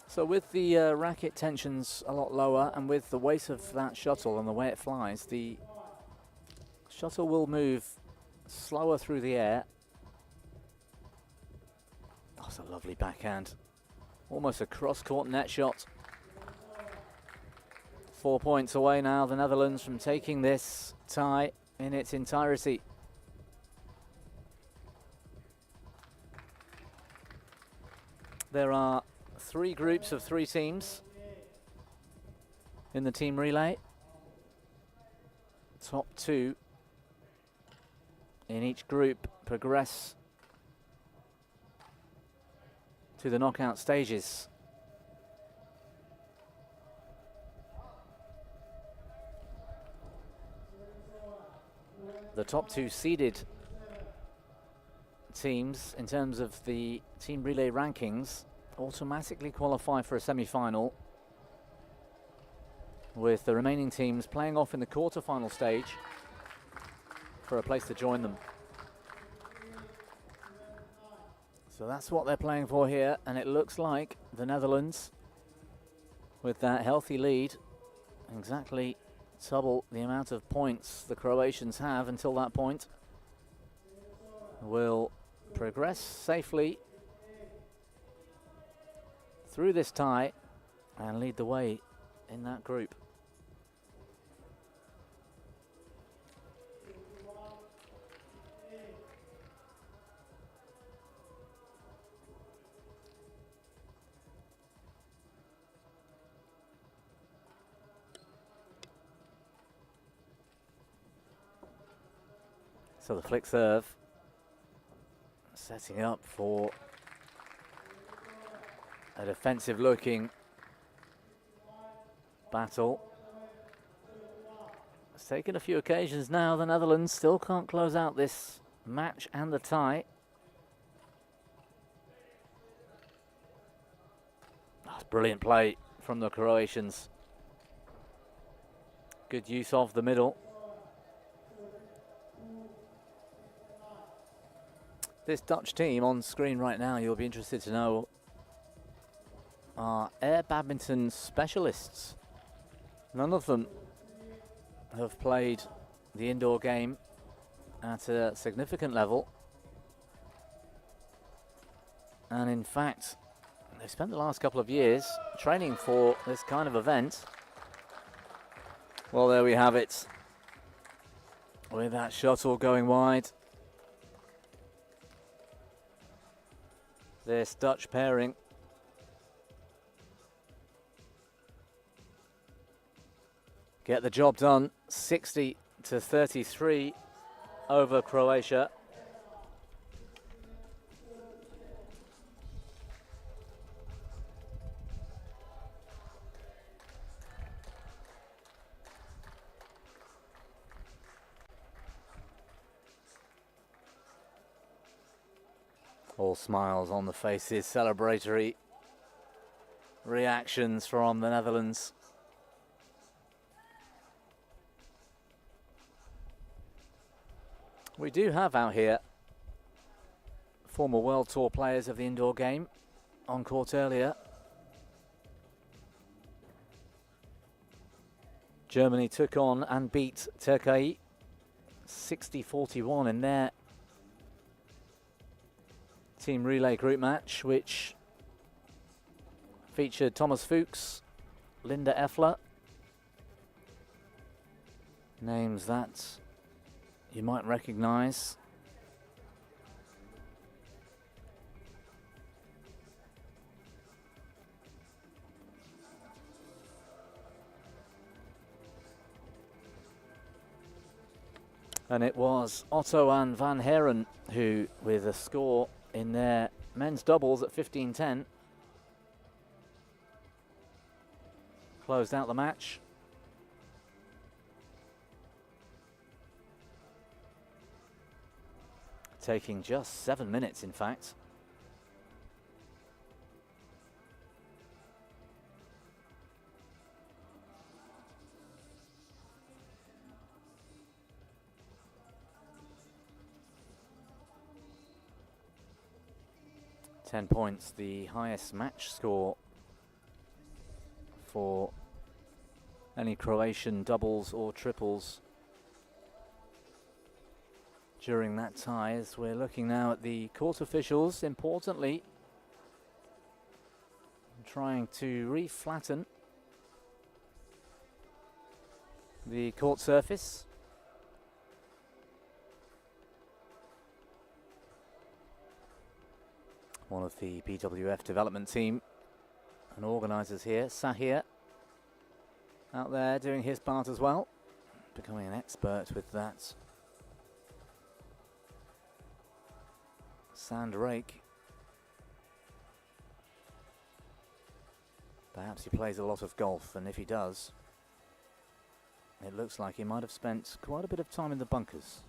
So with the racket tensions a lot lower and with the weight of that shuttle and the way it flies, the shuttle will move slower through the air. Oh, it's a lovely backhand. Almost a cross-court net shot. 4 points away now, the Netherlands, from taking this tie in its entirety. There are 3 groups of 3 teams in the team relay. Top 2 in each group progress to the knockout stages. The top 2 seeded teams in terms of the team relay rankings automatically qualify for a semi-final, with the remaining teams playing off in the quarter-final stage for a place to join them. So that's what they're playing for here, and it looks like the Netherlands, with that healthy lead, exactly double the amount of points the Croatians have until that point, will progress safely through this tie and lead the way in that group. So the flick serve, setting up for a defensive looking battle. It's taken a few occasions now. The Netherlands still can't close out this match and the tie. That's brilliant play from the Croatians. Good use of the middle. This Dutch team on screen right now, you'll be interested to know, are air badminton specialists. None of them have played the indoor game at a significant level. And in fact, they've spent the last couple of years training for this kind of event. Well, there we have it, with that shuttle going wide. This Dutch pairing get the job done, 60-33 over Croatia. All smiles on the faces, celebratory reactions from the Netherlands. We do have out here former World Tour players of the indoor game on court earlier. Germany took on and beat Turkey 60-41 in their team relay group match, which featured Thomas Fuchs, Linda Effler. Names that you might recognize. And it was Otto and Van Heren who, with a score in their men's doubles at 15-10, closed out the match. Taking just 7 minutes, in fact. £10 points, the highest match score for any Croatian doubles or triples during that tie. As we're looking now at the court officials, importantly, trying to re-flatten the court surface. One of the BWF development team and organisers here, Sahir, out there doing his part as well, becoming an expert with that sand rake. Perhaps he plays a lot of golf, and if he does, it looks like he might have spent quite a bit of time in the bunkers.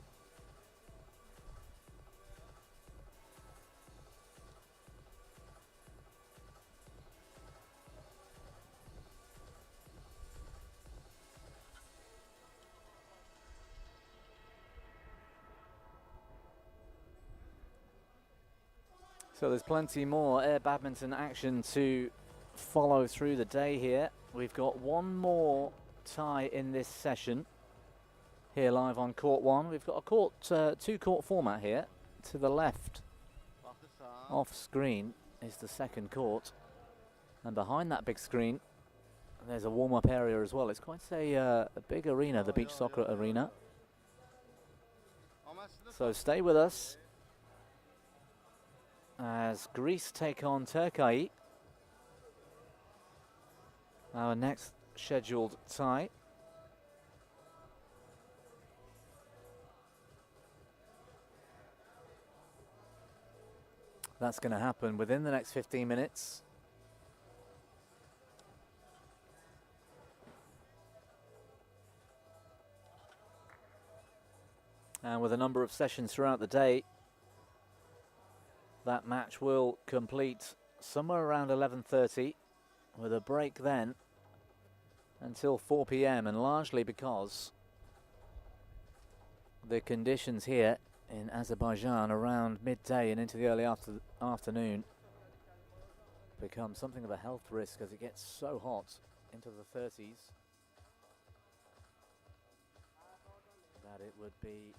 So there's plenty more air badminton action to follow through the day here. We've got one more tie in this session here live on court 1. We've got a two-court format here. To the left, off screen, is the second court, and behind that big screen there's a warm-up area as well. It's quite a big arena, the beach soccer arena. So stay with us as Greece take on Turkey, our next scheduled tie. That's going to happen within the next 15 minutes. And with a number of sessions throughout the day, that match will complete somewhere around 11:30, with a break then until 4 p.m. and largely because the conditions here in Azerbaijan around midday and into the early afternoon become something of a health risk as it gets so hot into the 30s that it would be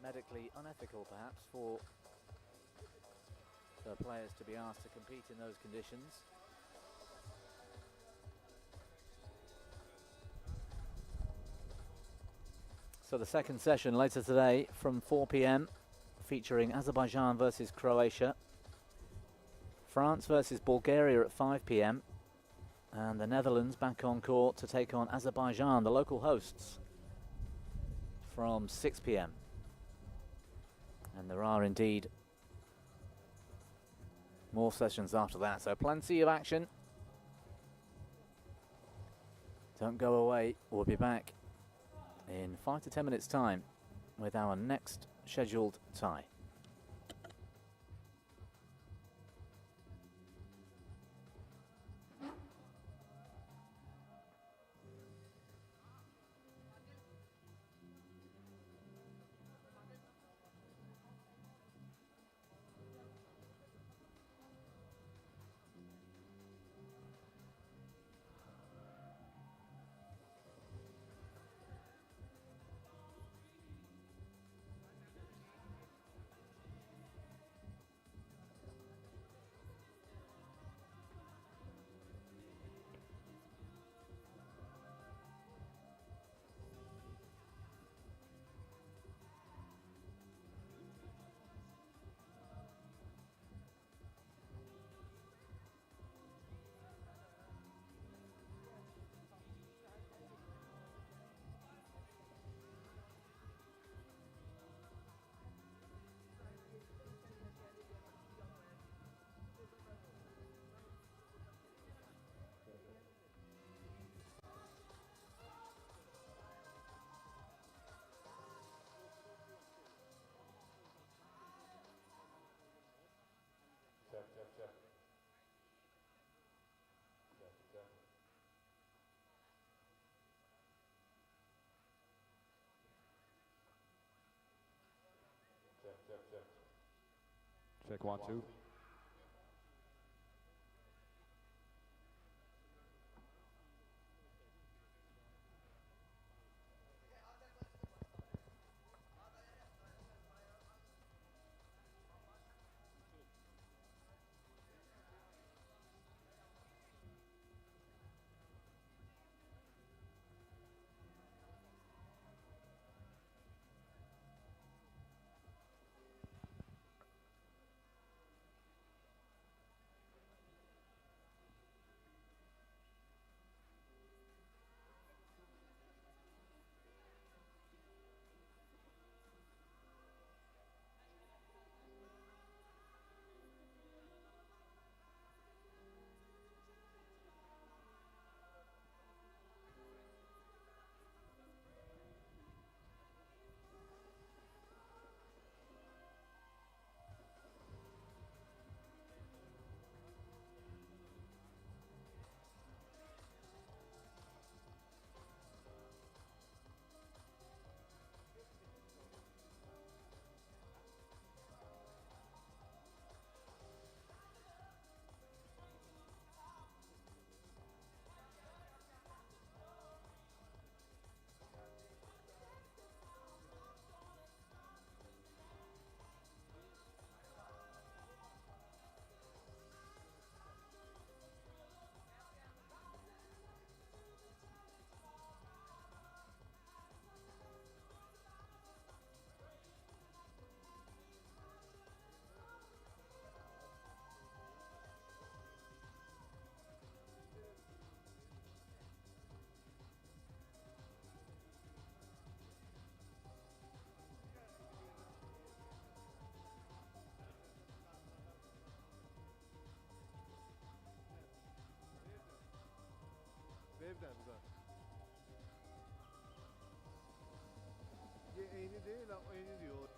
medically unethical perhaps for the players to be asked to compete in those conditions. So the second session later today from 4 p.m. featuring Azerbaijan versus Croatia, France versus Bulgaria at 5 p.m. and the Netherlands back on court to take on Azerbaijan, the local hosts, from 6 p.m. And there are indeed more sessions after that, so plenty of action. Don't go away, we'll be back in 5 to 10 minutes time with our next scheduled tie. Check 1, 2. Evden uzak. Eyni değil ama eyni diyor.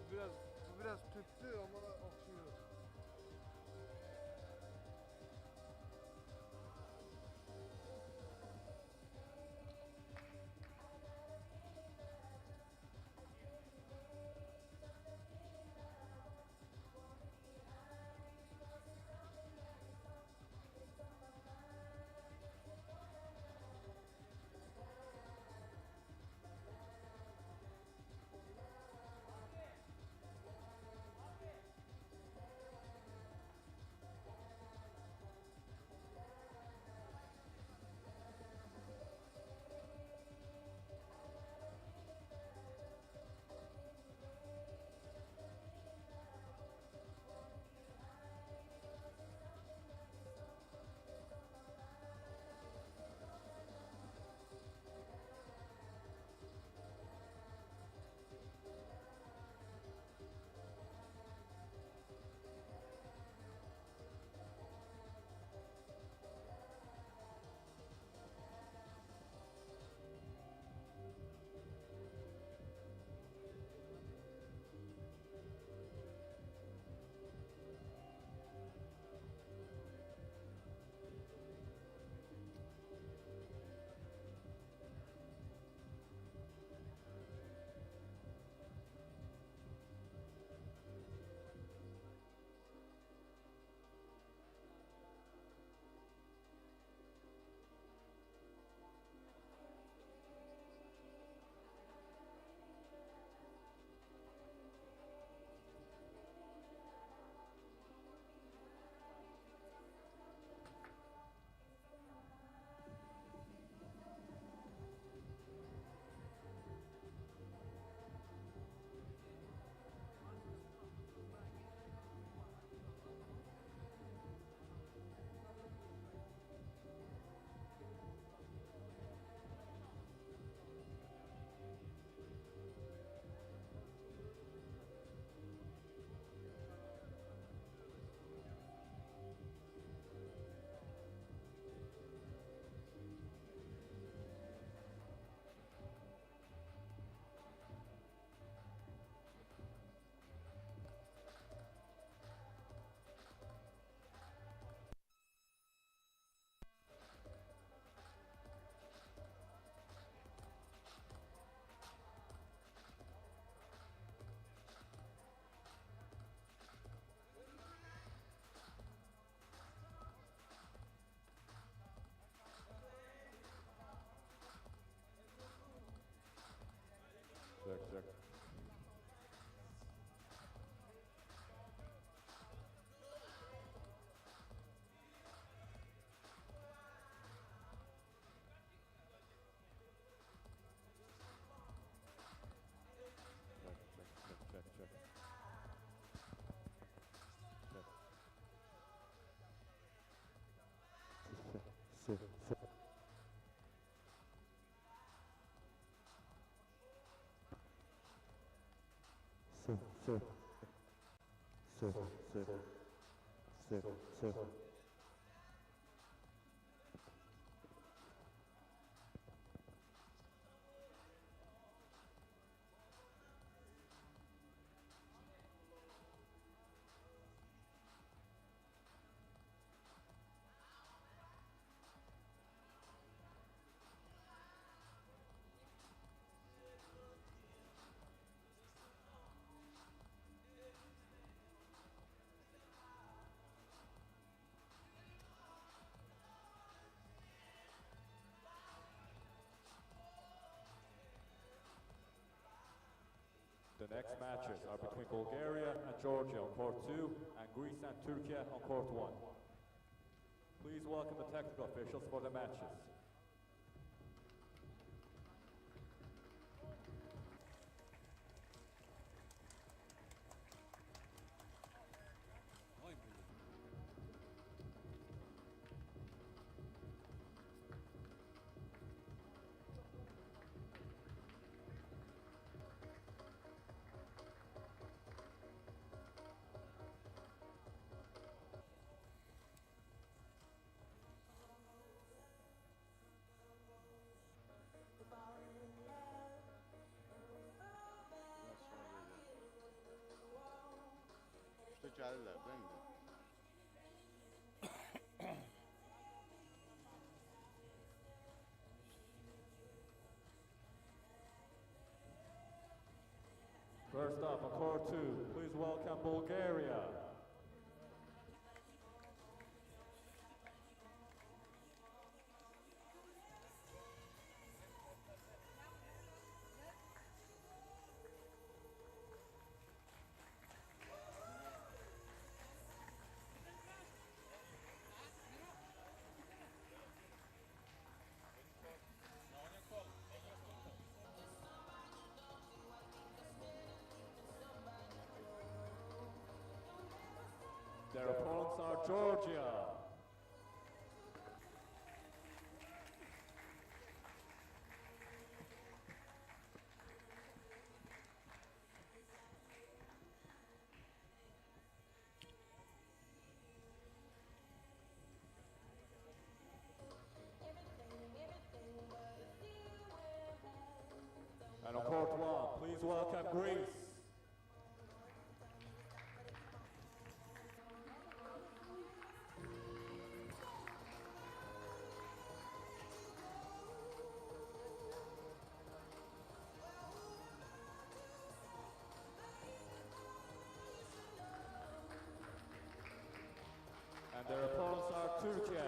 Bu biraz tüttü ama okşuyor. The next matches are between Bulgaria and Georgia on court 2 and Greece and Turkey on court 1. Please welcome the technical officials for the matches. İşte gelirler değil mi? First up on court 2, please welcome Bulgaria. Their opponents are Georgia. And on court 1, please welcome Greece. And their opponents are Turkey.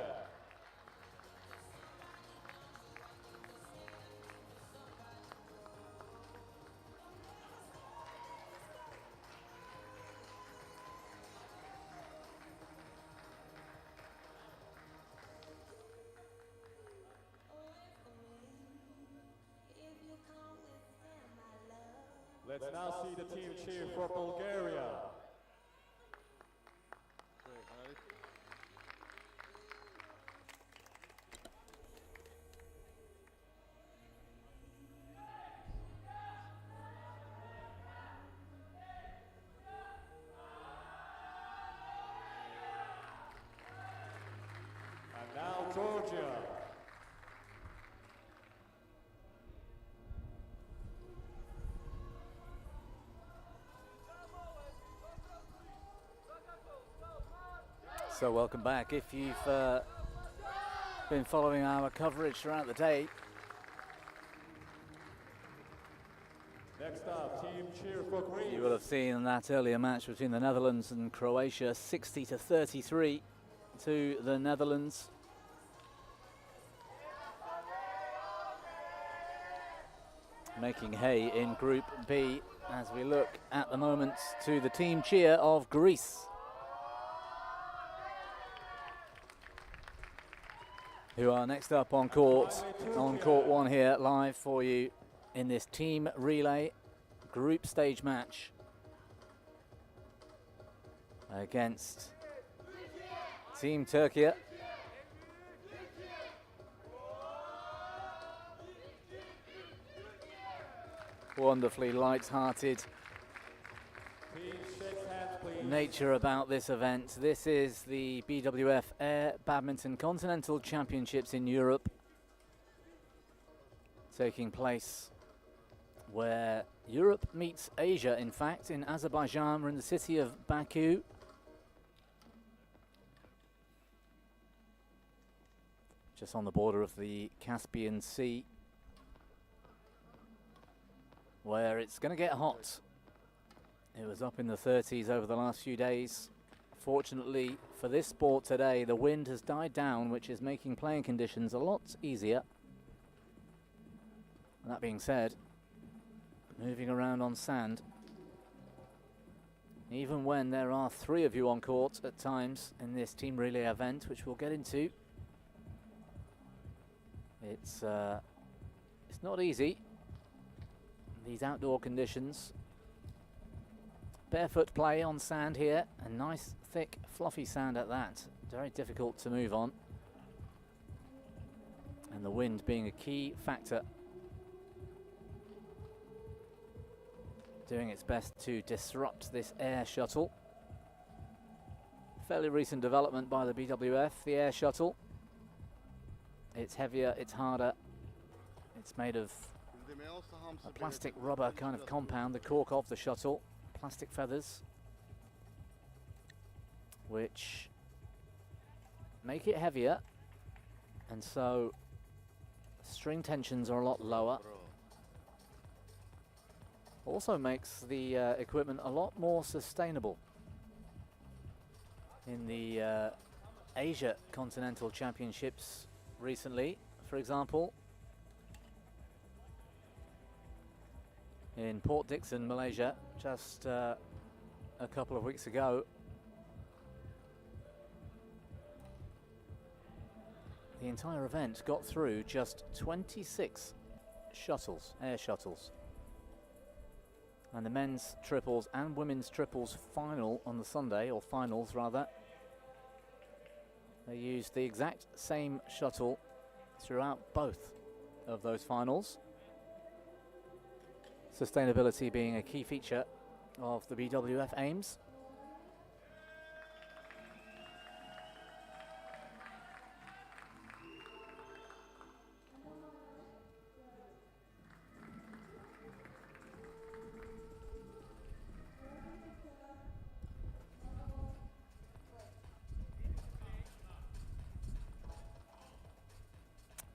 Let's now see the team cheer for Bulgaria. And now Georgia. So welcome back. If you've been following our coverage throughout the day, Next up, team cheer for Greece. you will have seen that earlier match between the Netherlands and Croatia, 60-33 to the Netherlands. Making hay in Group B as we look at the moment to the team cheer of Greece, who are next up on court 1 here, live for you in this team relay group stage match against Team Turkey. Wonderfully light-hearted nature about this event. This is the BWF Air Badminton Continental Championships in Europe, taking place where Europe meets Asia, in fact, in Azerbaijan. We're in the city of Baku. Just on the border of the Caspian Sea, where it's going to get hot. It was up in the 30s over the last few days. Fortunately for this sport today, the wind has died down, which is making playing conditions a lot easier. That being said, moving around on sand, even when there are 3 of you on court at times in this team relay event, which we'll get into, it's not easy, these outdoor conditions. Barefoot play on sand here, and nice thick fluffy sand at that. Very difficult to move on, and the wind being a key factor, doing its best to disrupt this air shuttle. Fairly recent development by the BWF, the air shuttle. It's heavier, it's harder, it's made of a plastic rubber kind of compound, the cork of the shuttle, plastic feathers, which make it heavier, and so string tensions are a lot lower. Also makes the equipment a lot more sustainable. In the Asia Continental Championships recently, for example, in Port Dickson, Malaysia, just a couple of weeks ago, the entire event got through just 26 shuttles, air shuttles. And the men's triples and women's triples final on the Sunday, or finals rather, they used the exact same shuttle throughout both of those finals. Sustainability being a key feature of the BWF aims.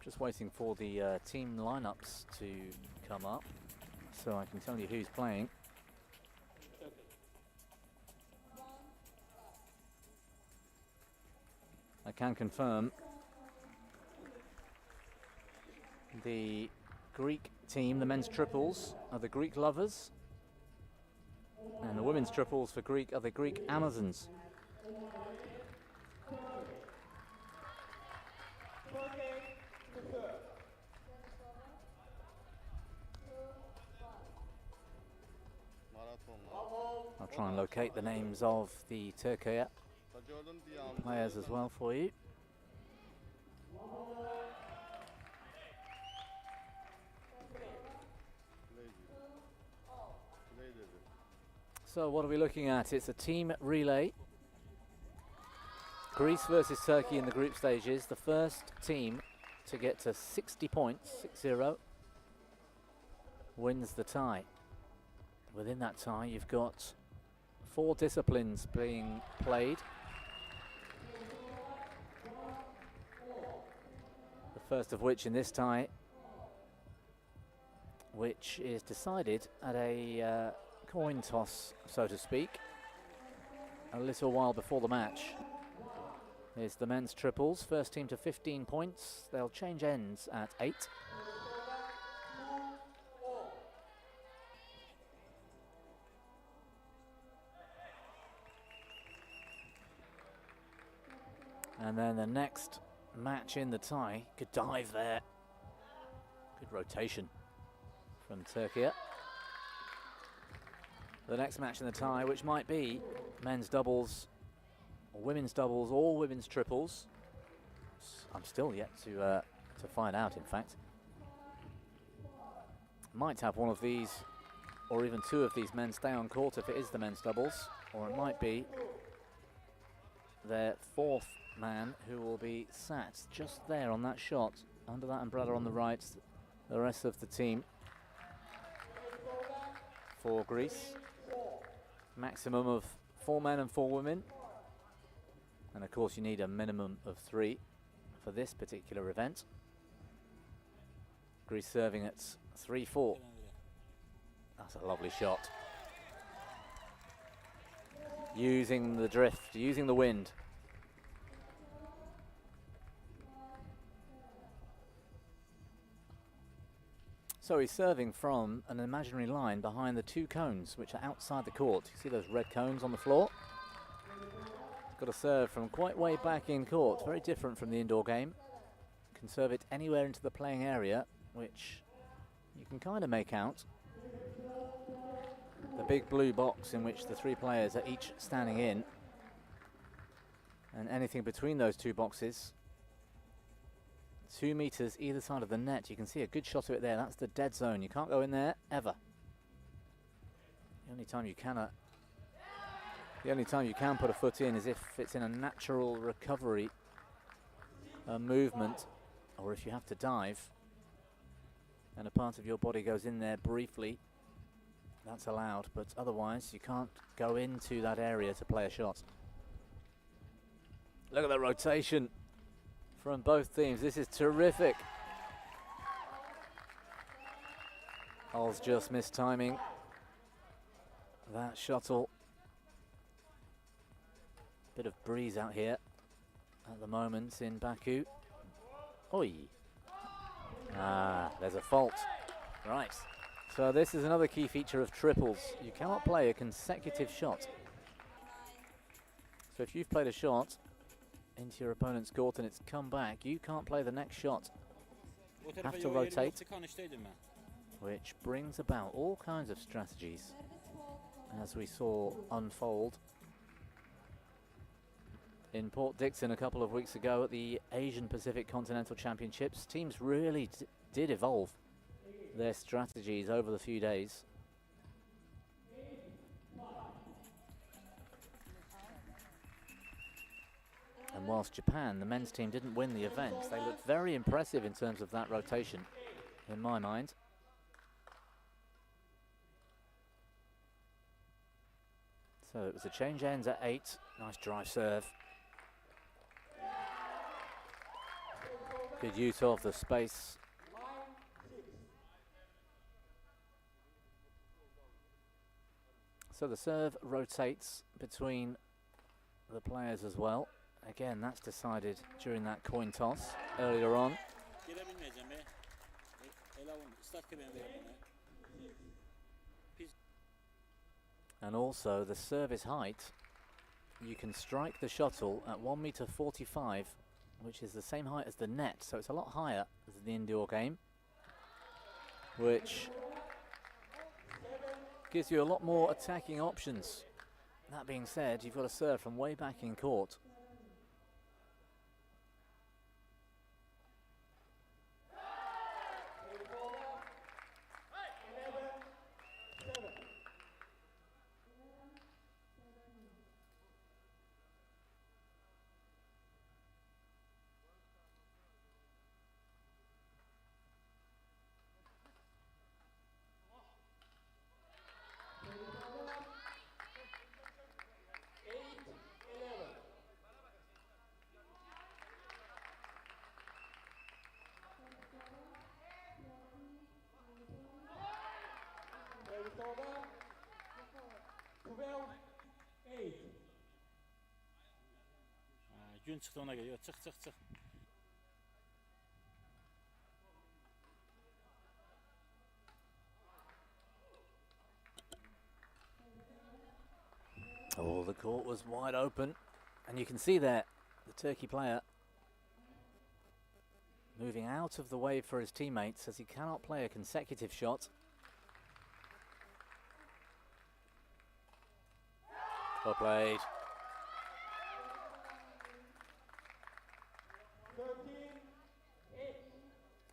Just waiting for the team lineups to come up so I can tell you who's playing. I can confirm the Greek team, the men's triples, are the Greek Lovers, and the women's triples for Greek are the Greek Amazons. I'll try and locate the names of the Turkey players as well for you. So what are we looking at? It's a team relay. Greece versus Turkey in the group stages. The first team to get to 60 points, 6-0, wins the tie. Within that tie, you've got 4 disciplines being played. The first of which in this tie, which is decided at a coin toss, so to speak, a little while before the match, is the men's triples. First team to 15 points. They'll change ends at 8. And then the next match in the tie, good dive there. Good rotation from Turkey. The next match in the tie, which might be men's doubles, or women's doubles, or women's triples. I'm still yet to find out, in fact. Might have one of these or even two of these men stay on court if it is the men's doubles, or it might be their fourth man who will be sat just there on that shot, under that umbrella on the right. The rest of the team for Greece. Maximum of 4 men and 4 women. And of course you need a minimum of 3 for this particular event. Greece serving at 3-4. That's a lovely shot. Using the drift, using the wind. So he's serving from an imaginary line behind the 2 cones, which are outside the court. You see those red cones on the floor? Got to serve from quite way back in court. Very different from the indoor game. Can serve it anywhere into the playing area, which you can kind of make out. The big blue box in which the 3 players are each standing in. And anything between those 2 boxes. 2 meters either side of the net. You can see a good shot of it there. That's the dead zone. You can't go in there ever. The only time you can put a foot in is if it's in a natural recovery movement, or if you have to dive and a part of your body goes in there briefly. That's allowed, but otherwise you can't go into that area to play a shot. Look at the rotation from both teams. This is terrific. Hull's just missed timing that shuttle. Bit of breeze out here at the moment in Baku. Oi. There's a fault. Right. So this is another key feature of triples. You cannot play a consecutive shot. So if you've played a shot into your opponent's court and it's come back, you can't play the next shot. Have to rotate, which brings about all kinds of strategies, as we saw unfold in Port Dickson a couple of weeks ago at the Asian Pacific Continental Championships. Teams really did evolve their strategies over the few days. And whilst Japan, the men's team, didn't win the event, they looked very impressive in terms of that rotation, in my mind. So it was a change ends at 8. Nice drive serve. Good use of the space. So the serve rotates between the players as well. Again, that's decided during that coin toss earlier on. And also the service height. You can strike the shuttle at 1.45 meters, which is the same height as the net, so it's a lot higher than the indoor game, which gives you a lot more attacking options. That being said, you've got to serve from way back in court. Gün çıktı ona geliyor. Çık. Oh, the court was wide open, and you can see there the Turkey player moving out of the way for his teammates as he cannot play a consecutive shot. Well played.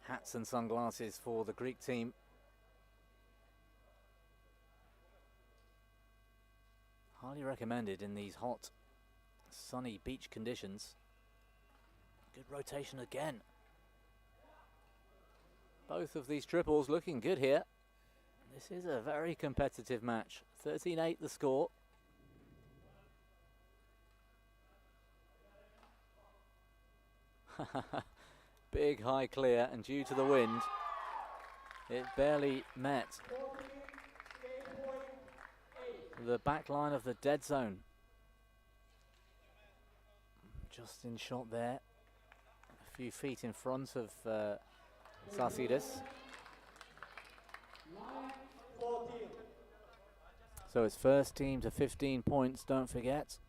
Hats and sunglasses for the Greek team. highly recommended in these hot, sunny beach conditions. Good rotation again. Both of these triples looking good here. This is a very competitive match. 13-8 the score. Big high clear, and due to the wind, it barely met the back line of the dead zone. Just in shot there, a few feet in front of Sarsidis. So it's first team to 15 points, don't forget.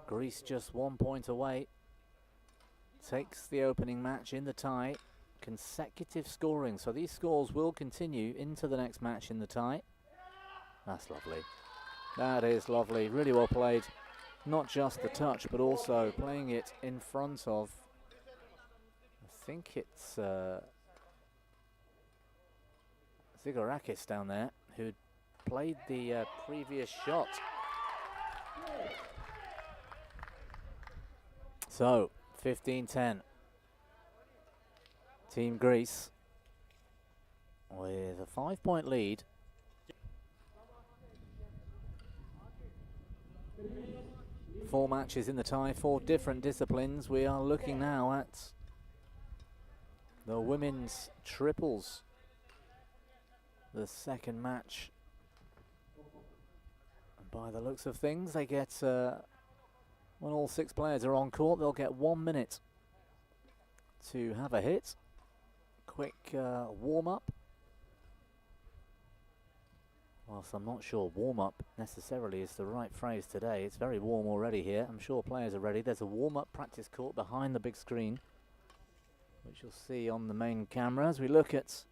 Greece just 1 point away. Takes the opening match in the tie. Consecutive scoring, so these scores will continue into the next match in the tie. That's lovely. That is lovely, really well played. Not just the touch, but also playing it in front of, I think it's Zigorakis down there, who played the previous shot. So, 15-10. Team Greece with a 5-point lead. Four matches in the tie, 4 different disciplines. We are looking now at the women's triples. The second match. And by the looks of things, they get, when all 6 players are on court, they'll get 1 minute to have a hit. Quick warm-up. Whilst I'm not sure warm-up necessarily is the right phrase today, it's very warm already here. I'm sure players are ready. There's a warm-up practice court behind the big screen, which you'll see on the main camera as we look at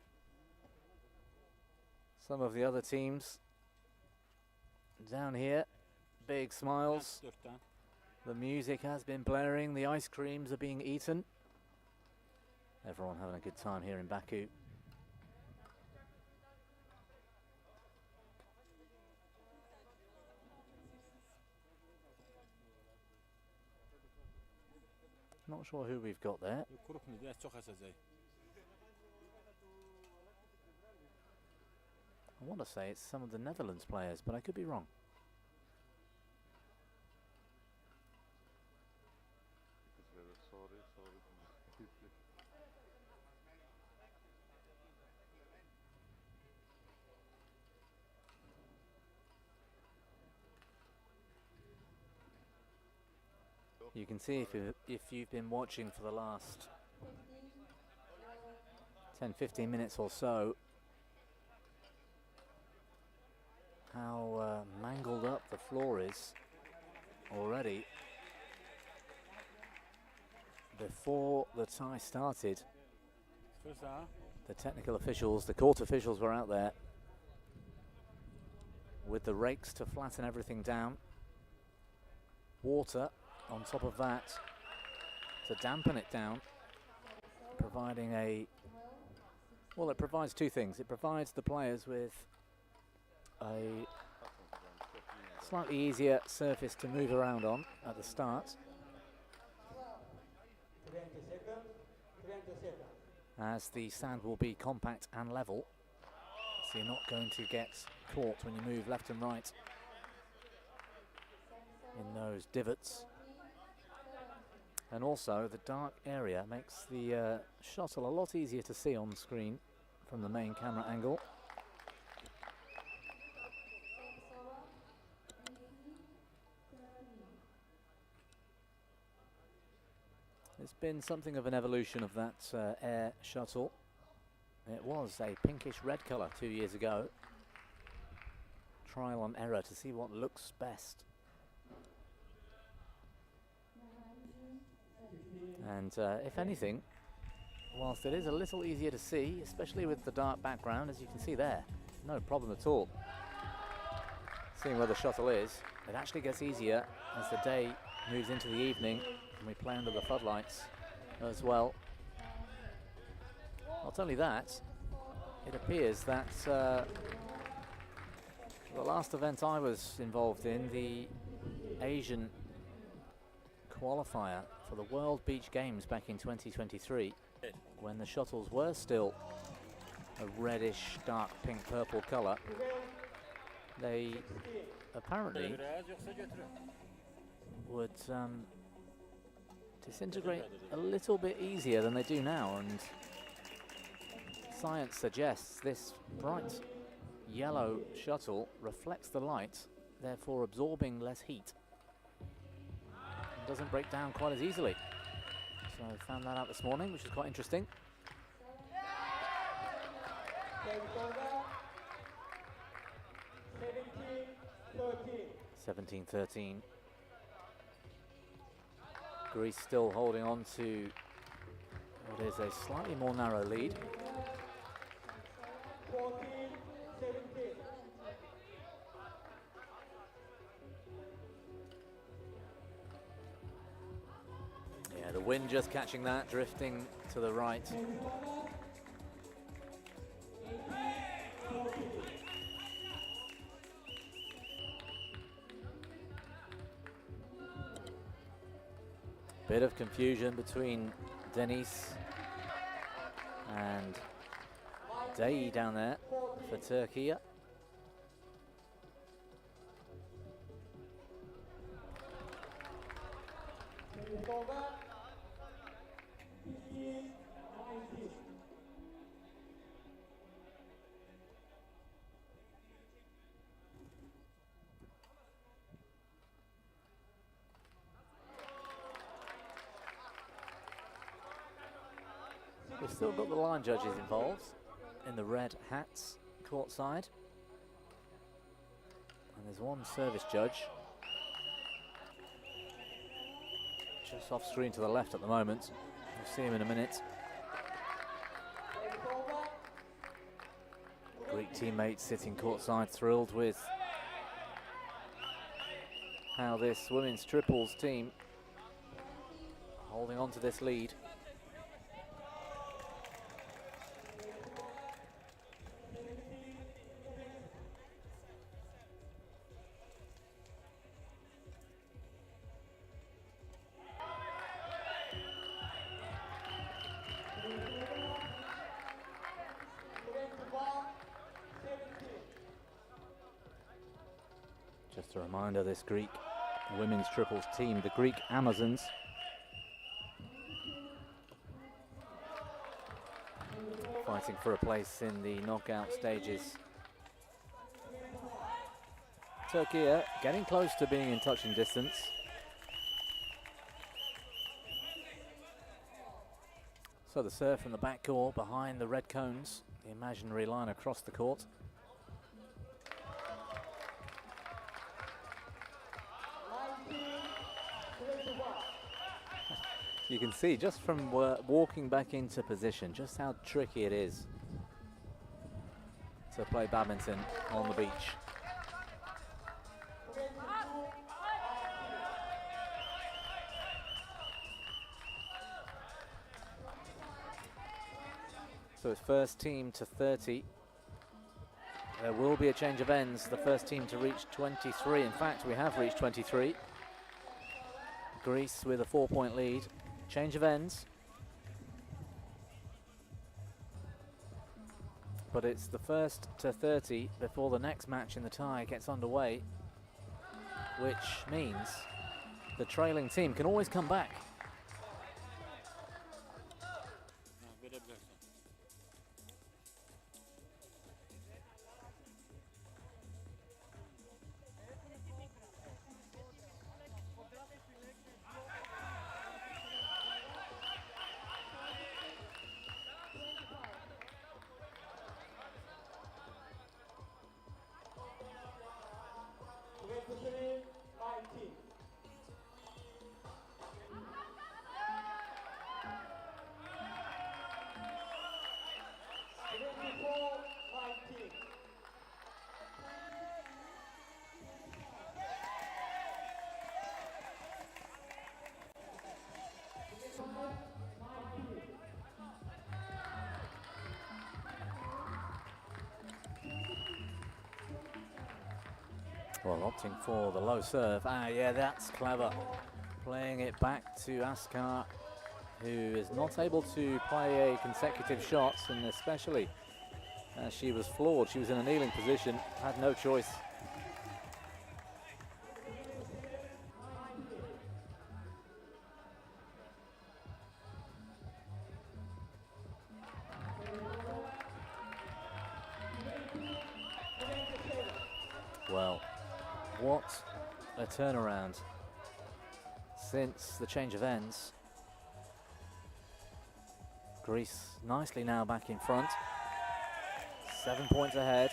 some of the other teams down here. Big smiles. The music has been blaring. The ice creams are being eaten. Everyone having a good time here in Baku. Not sure who we've got there. I want to say it's some of the Netherlands players, but I could be wrong. You can see if you've been watching for the last 10-15 minutes or so how mangled up the floor is already. Before the tie started, the technical officials, the court officials were out there with the rakes to flatten everything down. Water on top of that to dampen it down, providing a, well, it provides 2 things. It provides the players with a slightly easier surface to move around on at the start, as the sand will be compact and level, so you're not going to get caught when you move left and right in those divots. And also the dark area makes the shuttle a lot easier to see on screen from the main camera angle. It's been something of an evolution of that air shuttle. It was a pinkish red colour 2 years ago. Trial and error to see what looks best. And if anything, whilst it is a little easier to see, especially with the dark background, as you can see there, no problem at all seeing where the shuttle is. It actually gets easier as the day moves into the evening and we play under the floodlights as well. Not only that, it appears that The last event I was involved in, the Asian qualifier for the World Beach Games back in 2023, when the shuttles were still a reddish, dark pink purple colour, they apparently would disintegrate a little bit easier than they do now, and science suggests this bright yellow shuttle reflects the light, therefore absorbing less heat. It doesn't break down quite as easily. So I found that out this morning, which is quite interesting. 17-13. Greece still holding on to what is a slightly more narrow lead. 14-17. Yeah, the wind just catching that, drifting to the right. Bit of confusion between Deniz and Day down there for Turkey. We've still got the line judges involved in the red hats courtside. And there's one service judge just off screen to the left at the moment. We'll see him in a minute. Greek teammates sitting courtside, thrilled with how this women's triples team holding on to this lead. Just a reminder, this Greek women's triples team, the Greek Amazons, fighting for a place in the knockout stages. Turkey getting close to being in touching distance. So the serve from the backcourt behind the red cones, the imaginary line across the court. You can see just from walking back into position just how tricky it is to play badminton on the beach. So it's first team to 30. There will be a change of ends. The first team to reach 23. In fact, we have reached 23. Greece with a 4-point lead. Change of ends. But it's the first to 30 before the next match in the tie gets underway, which means the trailing team can always come back. Well, opting for the low serve. Ah, yeah, that's clever. Playing it back to Askar, who is not able to play a consecutive shot, and especially as she was floored. She was in a kneeling position, had no choice. Well, what a turnaround since the change of ends. Greece nicely now back in front. 7 points ahead.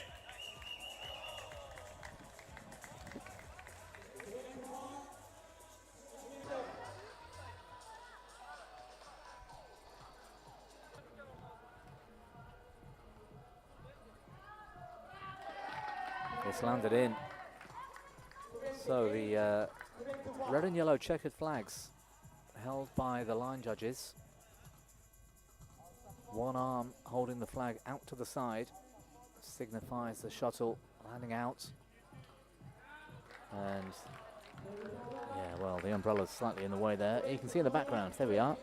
It's landed in. So the red and yellow checkered flags held by the line judges. One arm holding the flag out to the side signifies the shuttle landing out. And yeah, well, the umbrella's slightly in the way there. You can see in the background, there we are.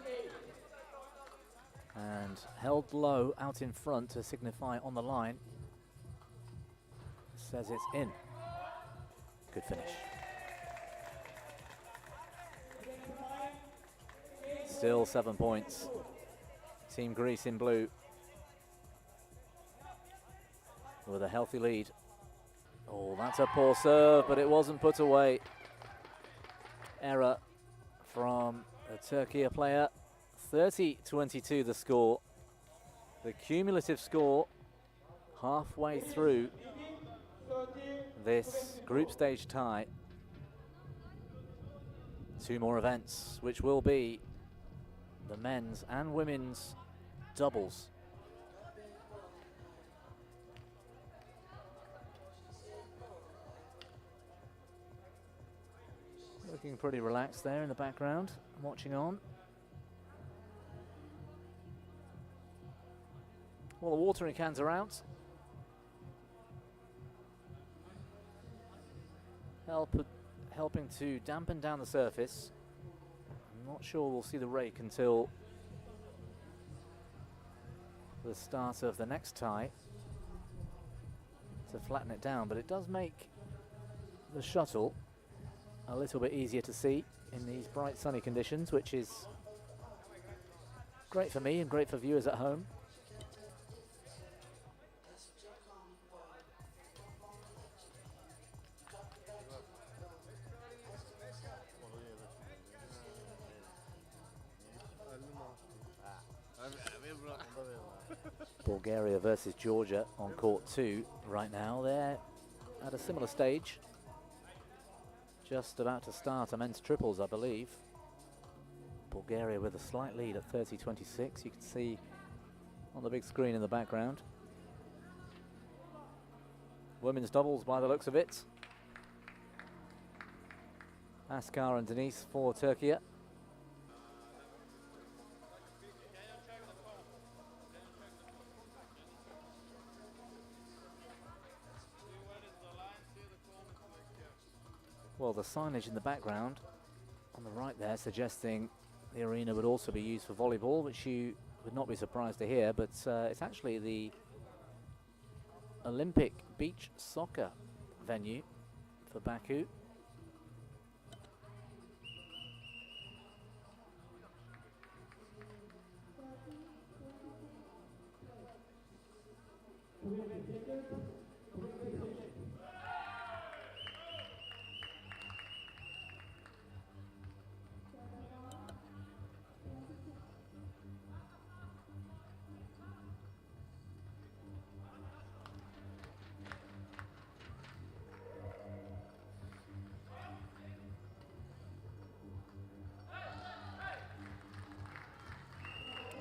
And held low out in front to signify on the line. Says it's in. Good finish. Still 7 points. Team Greece in blue with a healthy lead. Oh, that's a poor serve, but it wasn't put away. Error from a Turkey player. 30-22 the score. The cumulative score halfway through this group stage tie. Two more events, which will be the men's and women's doubles. Looking pretty relaxed there in the background, watching on. Well, the watering cans are out. Helping to dampen down the surface. I'm not sure we'll see the rake until the start of the next tie to flatten it down, but it does make the shuttle a little bit easier to see in these bright sunny conditions, which is great for me and great for viewers at home. Bulgaria versus Georgia on court 2 right now. They're at a similar stage. Just about to start a men's triples, I believe. Bulgaria with a slight lead at 30-26. You can see on the big screen in the background. Women's doubles by the looks of it. Askar and Denise for Turkey. Well, the signage in the background on the right there suggesting the arena would also be used for volleyball, which you would not be surprised to hear, but it's actually the Olympic beach soccer venue for Baku.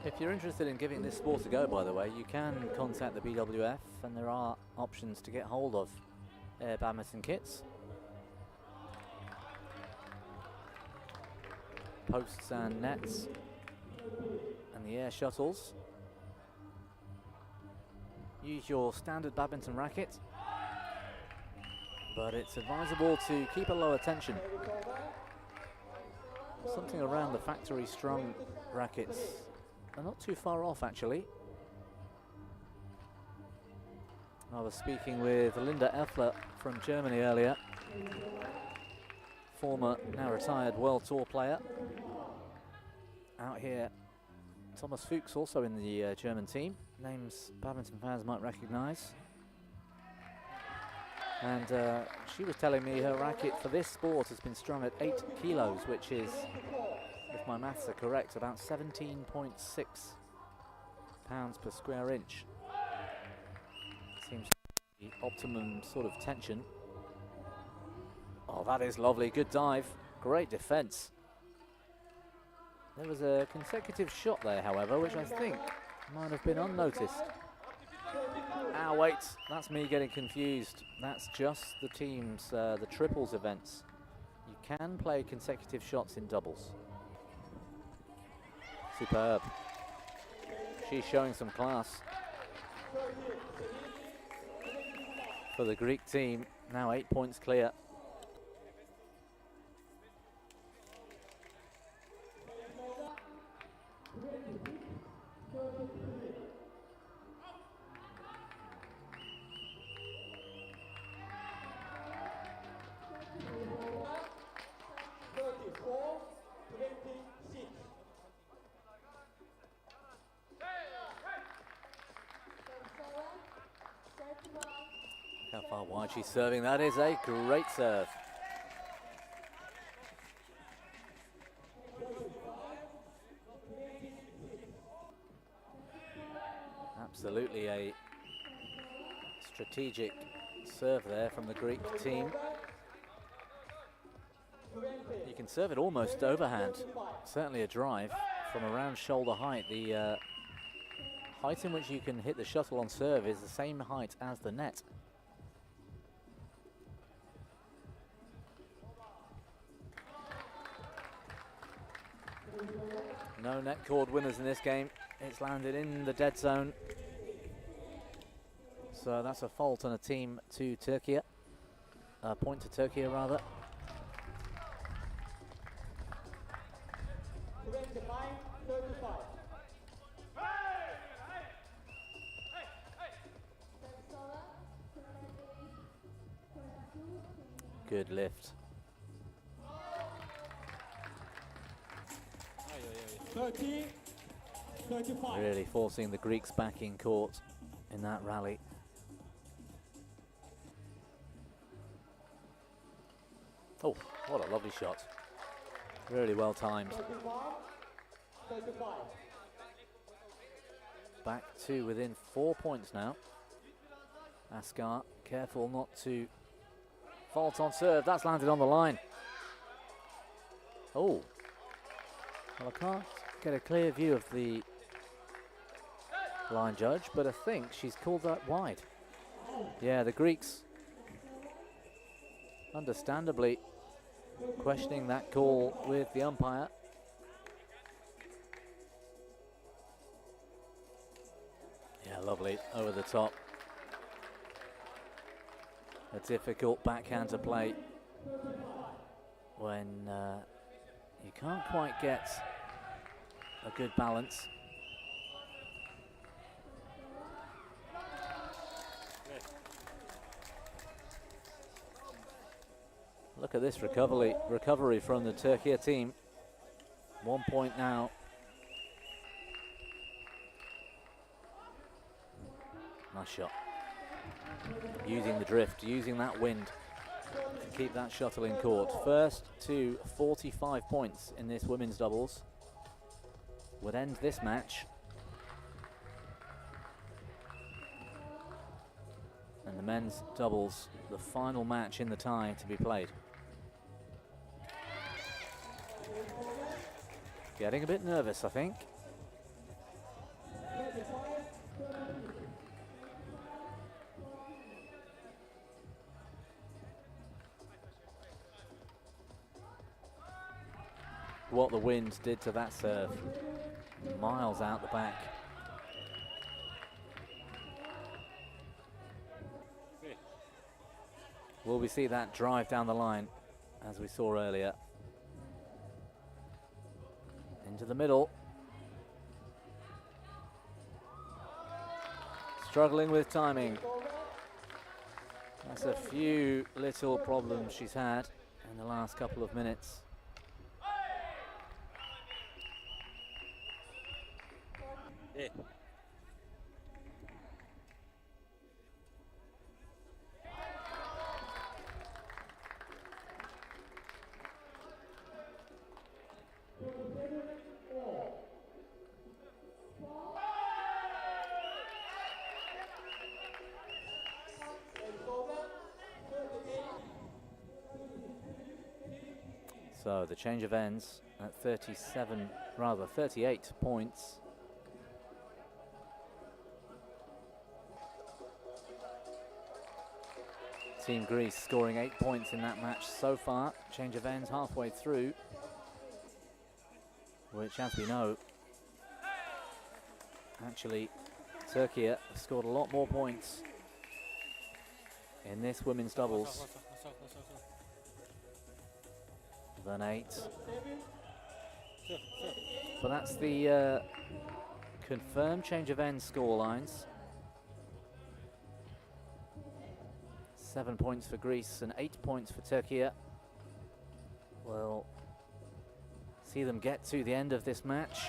If you're interested in giving this sport a go, by the way, you can contact the BWF, and there are options to get hold of air badminton kits, posts and nets, and the air shuttles. Use your standard badminton racket, but it's advisable to keep a lower tension. Something around the factory strung rackets are not too far off, actually. I was speaking with Linda Effler from Germany earlier, former, now retired World Tour player. Out here, Thomas Fuchs, also in the German team, names badminton fans might recognise. And she was telling me her racket for this sport has been strung at 8 kilos, which is, if my maths are correct, about 17.6 pounds per square inch. Seems to be the optimum sort of tension. Oh, that is lovely. Good dive. Great defence. There was a consecutive shot there, however, which I think might have been unnoticed. Ah, wait, that's me getting confused. That's just the teams, the triples events. You can play consecutive shots in doubles. Superb. She's showing some class. For the Greek team, now 8 points clear. How far wide she's serving. That is a great serve. Absolutely a strategic serve there from the Greek team. You can serve it almost overhand. Certainly a drive from around shoulder height. The height in which you can hit the shuttle on serve is the same height as the net. No net cord winners in this game. It's landed in the dead zone. So that's a fault on a team to Turkey. A point to Turkey, rather. Good lift. 30, 35. Really forcing the Greeks back in court in that rally. Oh, what a lovely shot. Really well timed. 35. Back to within 4 points now. Askar, careful not to fault on serve. That's landed on the line. Oh. Well, I can't get a clear view of the line judge, but I think she's called that wide. Yeah, the Greeks understandably questioning that call with the umpire. Yeah, lovely, over the top. A difficult backhand to play when you can't quite get a good balance. Look at this recovery from the Turkey team. 1 point now. Nice shot. Using the drift, using that wind to keep that shuttle in court. First to 45 points in this women's doubles would end this match. And the men's doubles, the final match in the tie to be played. Getting a bit nervous, I think. What the wind did to that serve. Miles out the back. Will we see that drive down the line, as we saw earlier? Into the middle. Struggling with timing. That's a few little problems she's had in the last couple of minutes. Yeah. So the change of ends at 38 points. Team Greece scoring 8 points in that match so far. Change of ends halfway through, which, as we know, actually Turkey has scored a lot more points in this women's doubles than 8. But that's the confirmed change of ends score lines. 7 points for Greece and 8 points for Turkey. We'll see them get to the end of this match.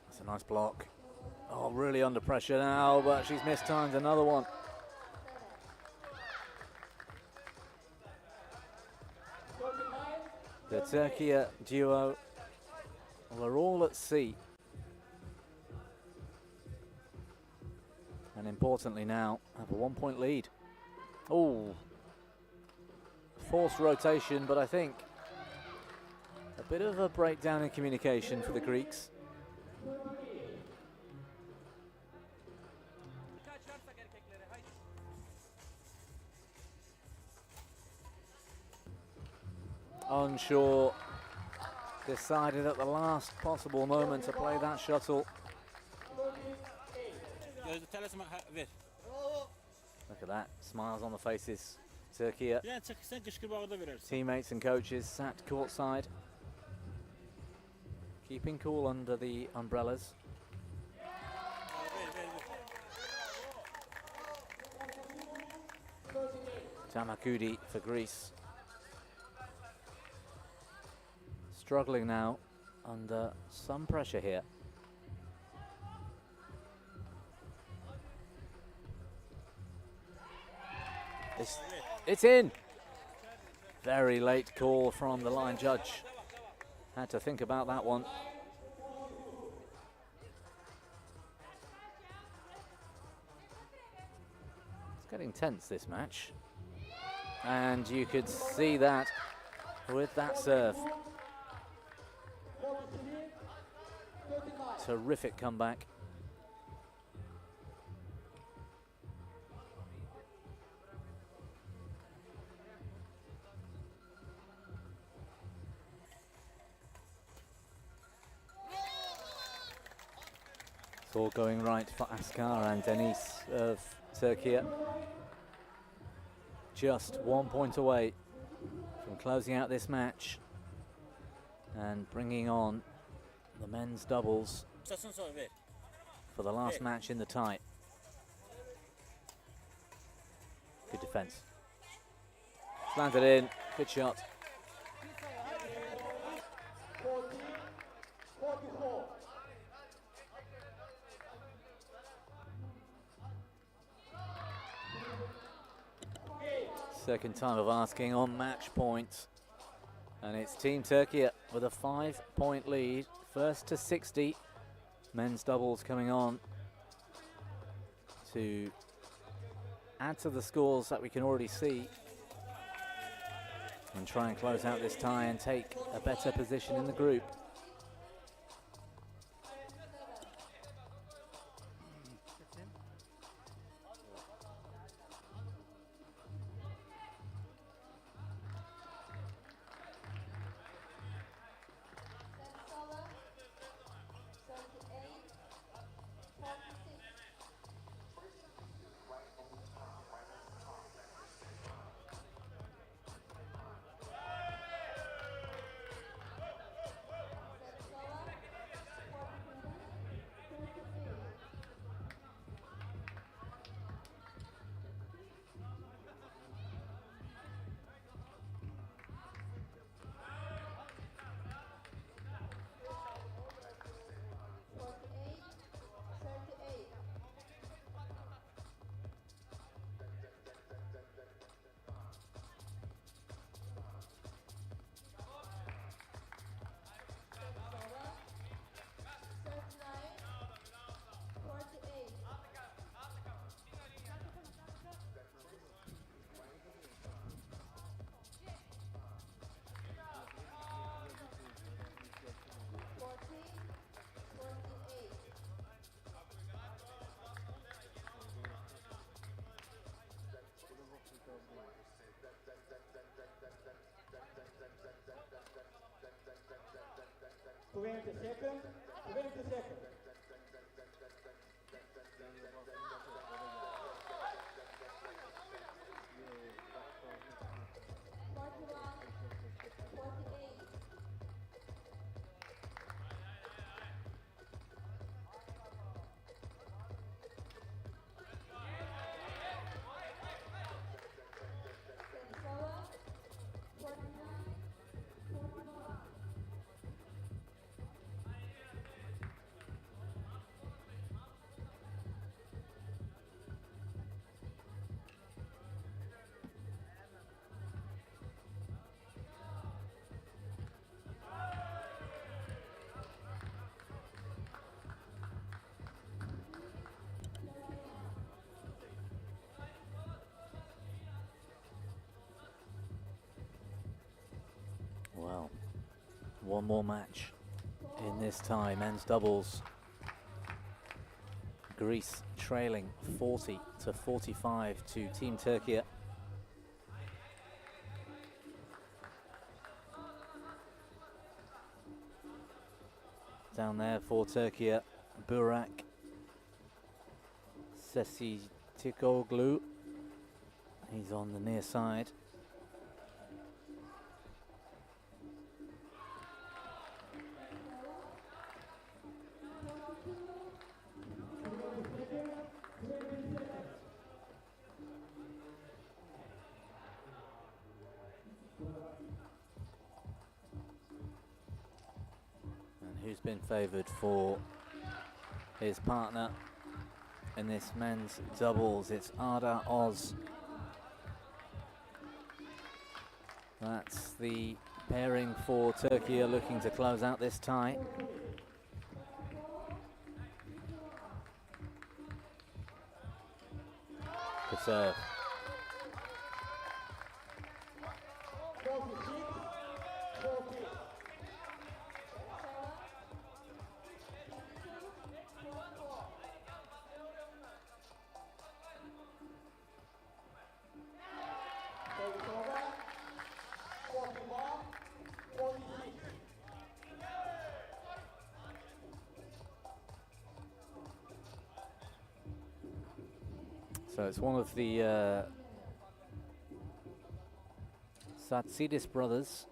That's a nice block. Oh, really under pressure now, but she's mistimed another one. The Turkey duo were all at sea. And importantly now, have a 1-point lead. Oh, forced rotation, but I think a bit of a breakdown in communication for the Greeks. Unsure, decided at the last possible moment to play that shuttle. Look at that, smiles on the faces. Turkey, teammates and coaches sat courtside, keeping cool under the umbrellas. Tamakudi for Greece. Struggling now under some pressure here. It's in. Very late call from the line judge. Had to think about that one. It's getting tense, this match. And you could see that with that serve. Terrific comeback. It's all going right for Askar and Denise of Turkey. Just 1 point away from closing out this match and bringing on the men's doubles for the last match in the tie. Good defense. Slanted in, good shot. Second time of asking on match point. And it's Team Turkey with a 5-point lead. First to 60. Men's doubles coming on to add to the scores that we can already see and try and close out this tie and take a better position in the group. 20 seconds, 20 seconds. Well, one more match in this tie, men's doubles. Greece trailing 40-45 to Team Turkey. Down there for Turkey, Burak Sesitikoglu. He's on the near side. Who's been favoured for his partner in this men's doubles? It's Arda Oz. That's the pairing for Turkey, looking to close out this tie. Good serve. So it's one of the Satsidis brothers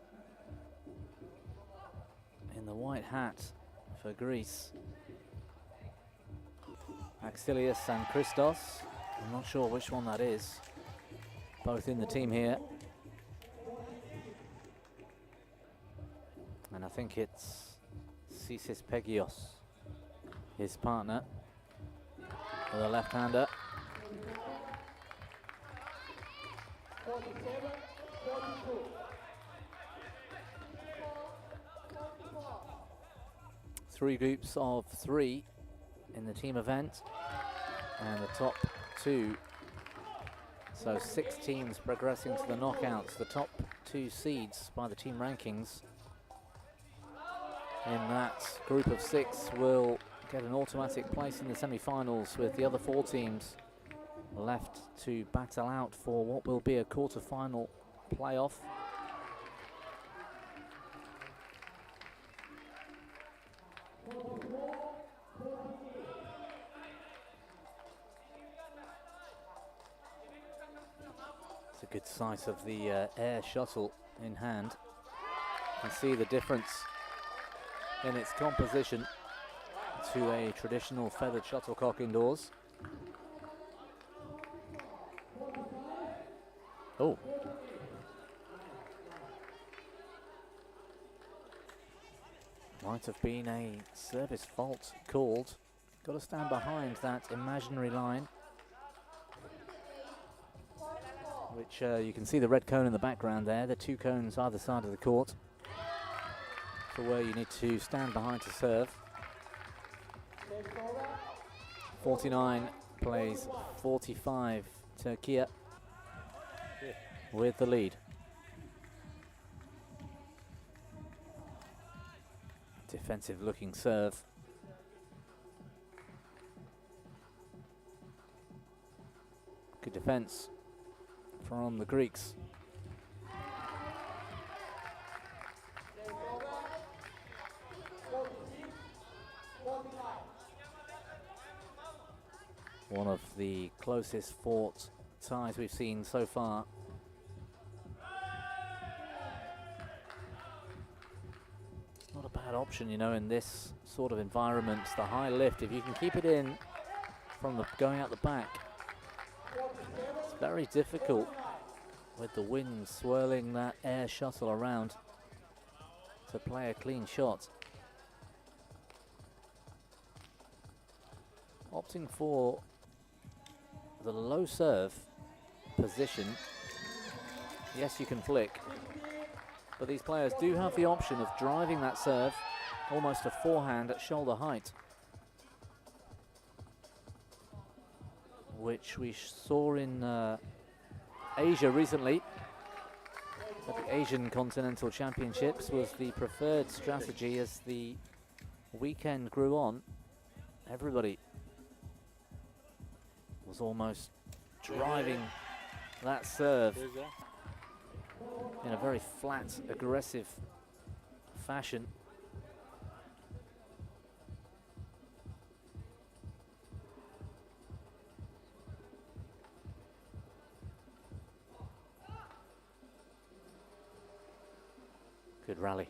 in the white hat for Greece. Axilios and Christos. I'm not sure which one that is. Both in the team here. And I think it's Sisis Pegios, his partner, with a left-hander. 47, 42. Three groups of three in the team event, and the top two. So 6 teams progressing to the knockouts. The top 2 seeds by the team rankings in that group of 6 will get an automatic place in the semi-finals, with the other 4 teams left to battle out for what will be a quarter-final playoff. It's a good sight of the air shuttle in hand. You can see the difference in its composition to a traditional feathered shuttlecock indoors. Oh. Might have been a service fault called. Got to stand behind that imaginary line, which you can see the red cone in the background there. The 2 cones either side of the court for where you need to stand behind to serve. 49 plays 45. Turkey with the lead. Defensive looking serve. Good defense from the Greeks. One of the closest fought ties we've seen so far. Not a bad option, you know, in this sort of environment. The high lift, if you can keep it in from the going out the back, it's very difficult with the wind swirling that air shuttle around to play a clean shot. Opting for the low serve position. Yes, you can flick, but these players do have the option of driving that serve almost a forehand at shoulder height, which we saw in Asia recently. At the Asian Continental Championships was the preferred strategy as the weekend grew on. Everybody was almost driving that serve in a very flat, aggressive fashion. Good rally.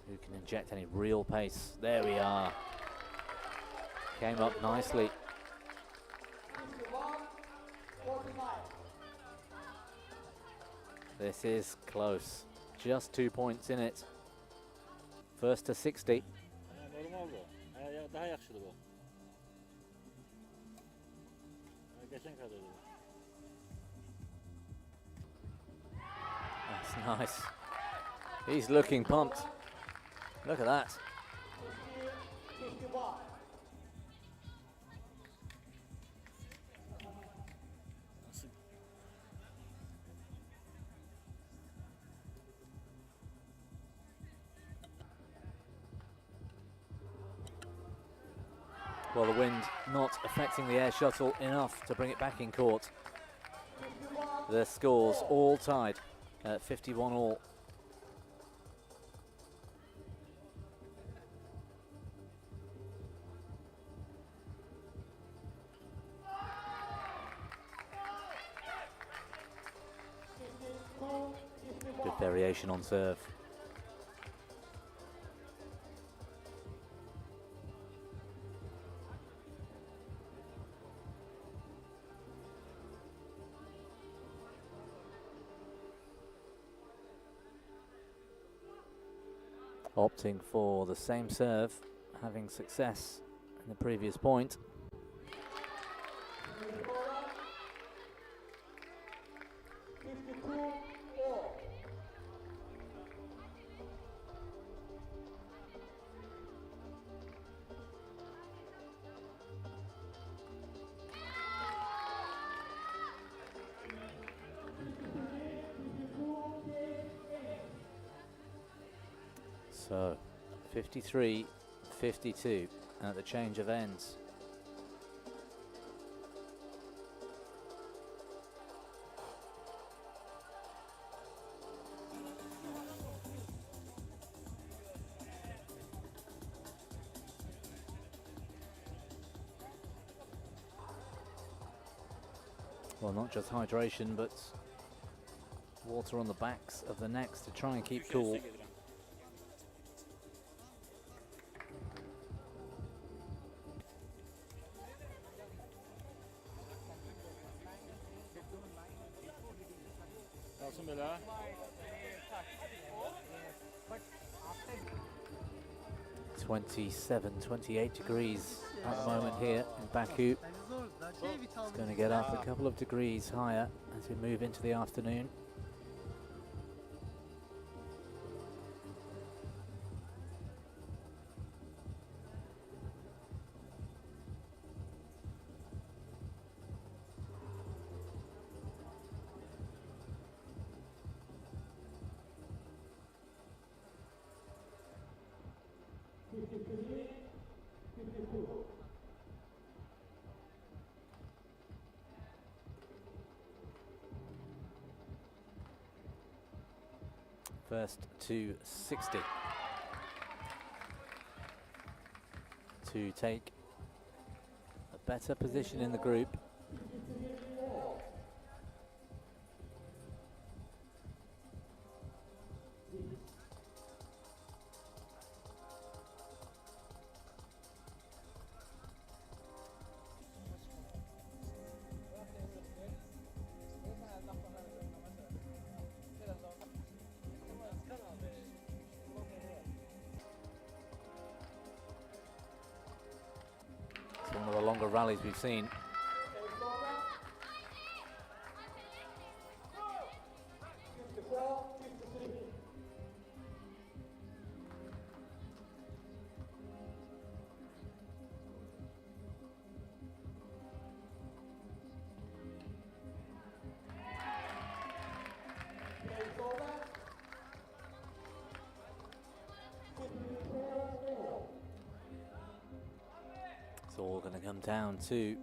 Who can inject any real pace? There we are. Came up nicely. This is close. Just 2 points in it. First to 60. That's nice. He's looking pumped. Look at that. Well, the wind not affecting the air shuttle enough to bring it back in court. The scores all tied at 51 all. Good variation on serve. Opting for the same serve, having success in the previous point. So 53-52 at the change of ends. Well, not just hydration, but water on the backs of the necks to try and keep cool. Bela. 27-28 degrees at the moment here in Baku. It's going to get up a couple of degrees higher as we move into the afternoon. First to 60. to take a better position in the group. It's one of the longer rallies we've seen. It's all going to come down to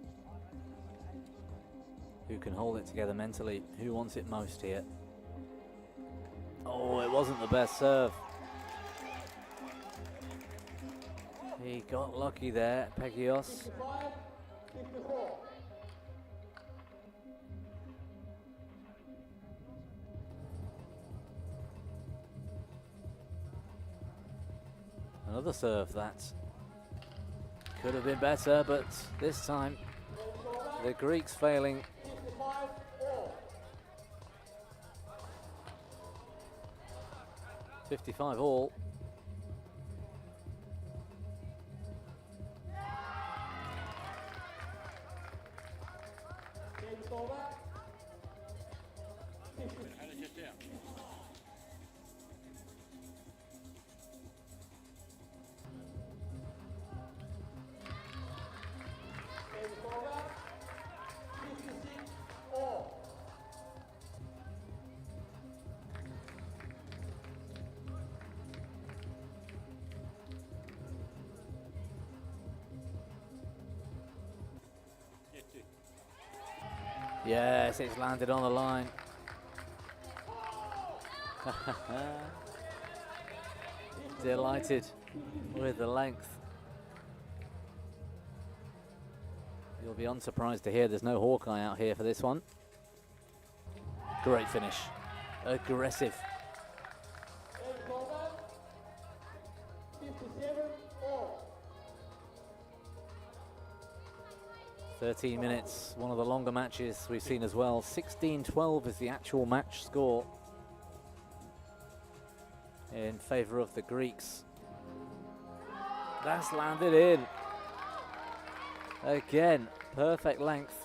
who can hold it together mentally, who wants it most here. Oh, it wasn't the best serve. He got lucky there, Pegios. Another serve that could have been better, but this time the Greeks failing. .55 all. Yes, it's landed on the line. Delighted with the length. You'll be unsurprised to hear there's no Hawkeye out here for this one. Great finish. Aggressive. 13 minutes, one of the longer matches we've seen as well. 16-12 is the actual match score in favour of the Greeks. That's landed in. Again, perfect length.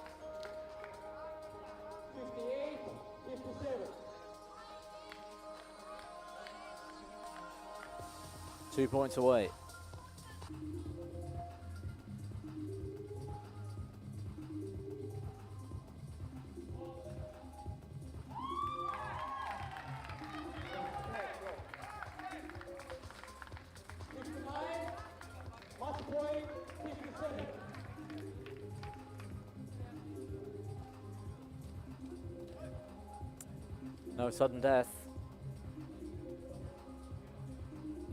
2 points away. No sudden death.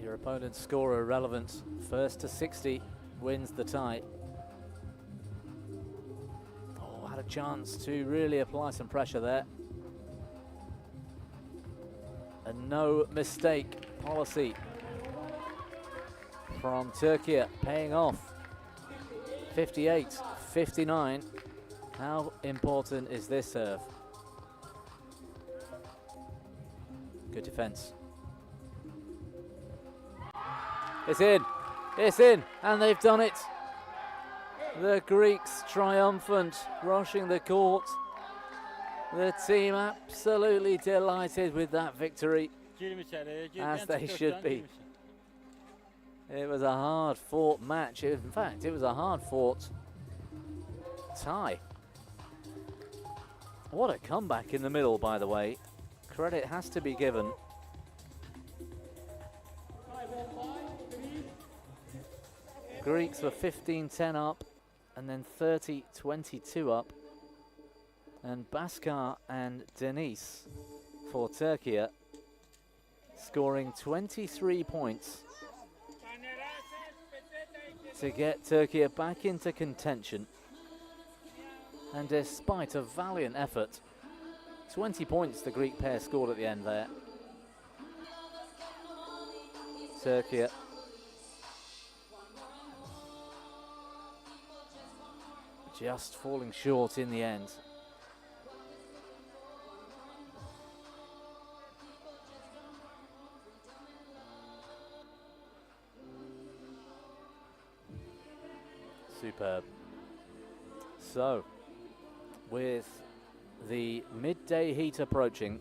Your opponent's score irrelevant. First to 60 wins the tie. Oh, had a chance to really apply some pressure there. A no mistake policy from Turkey paying off. 58-59. How important is this serve? Good defense. It's in, and they've done it. The Greeks triumphant, rushing the court. The team absolutely delighted with that victory, as they should be. It was a hard-fought match. In fact, it was a hard-fought tie. What a comeback in the middle, by the way. Credit has to be given. Greeks were 15-10 up and then 30-22 up. And Baskar and Denise for Turkey scoring 23 points to get Turkey back into contention. And despite a valiant effort, 20 points the Greek pair scored at the end there. Turkey just falling short in the end. Superb. So, with the midday heat approaching,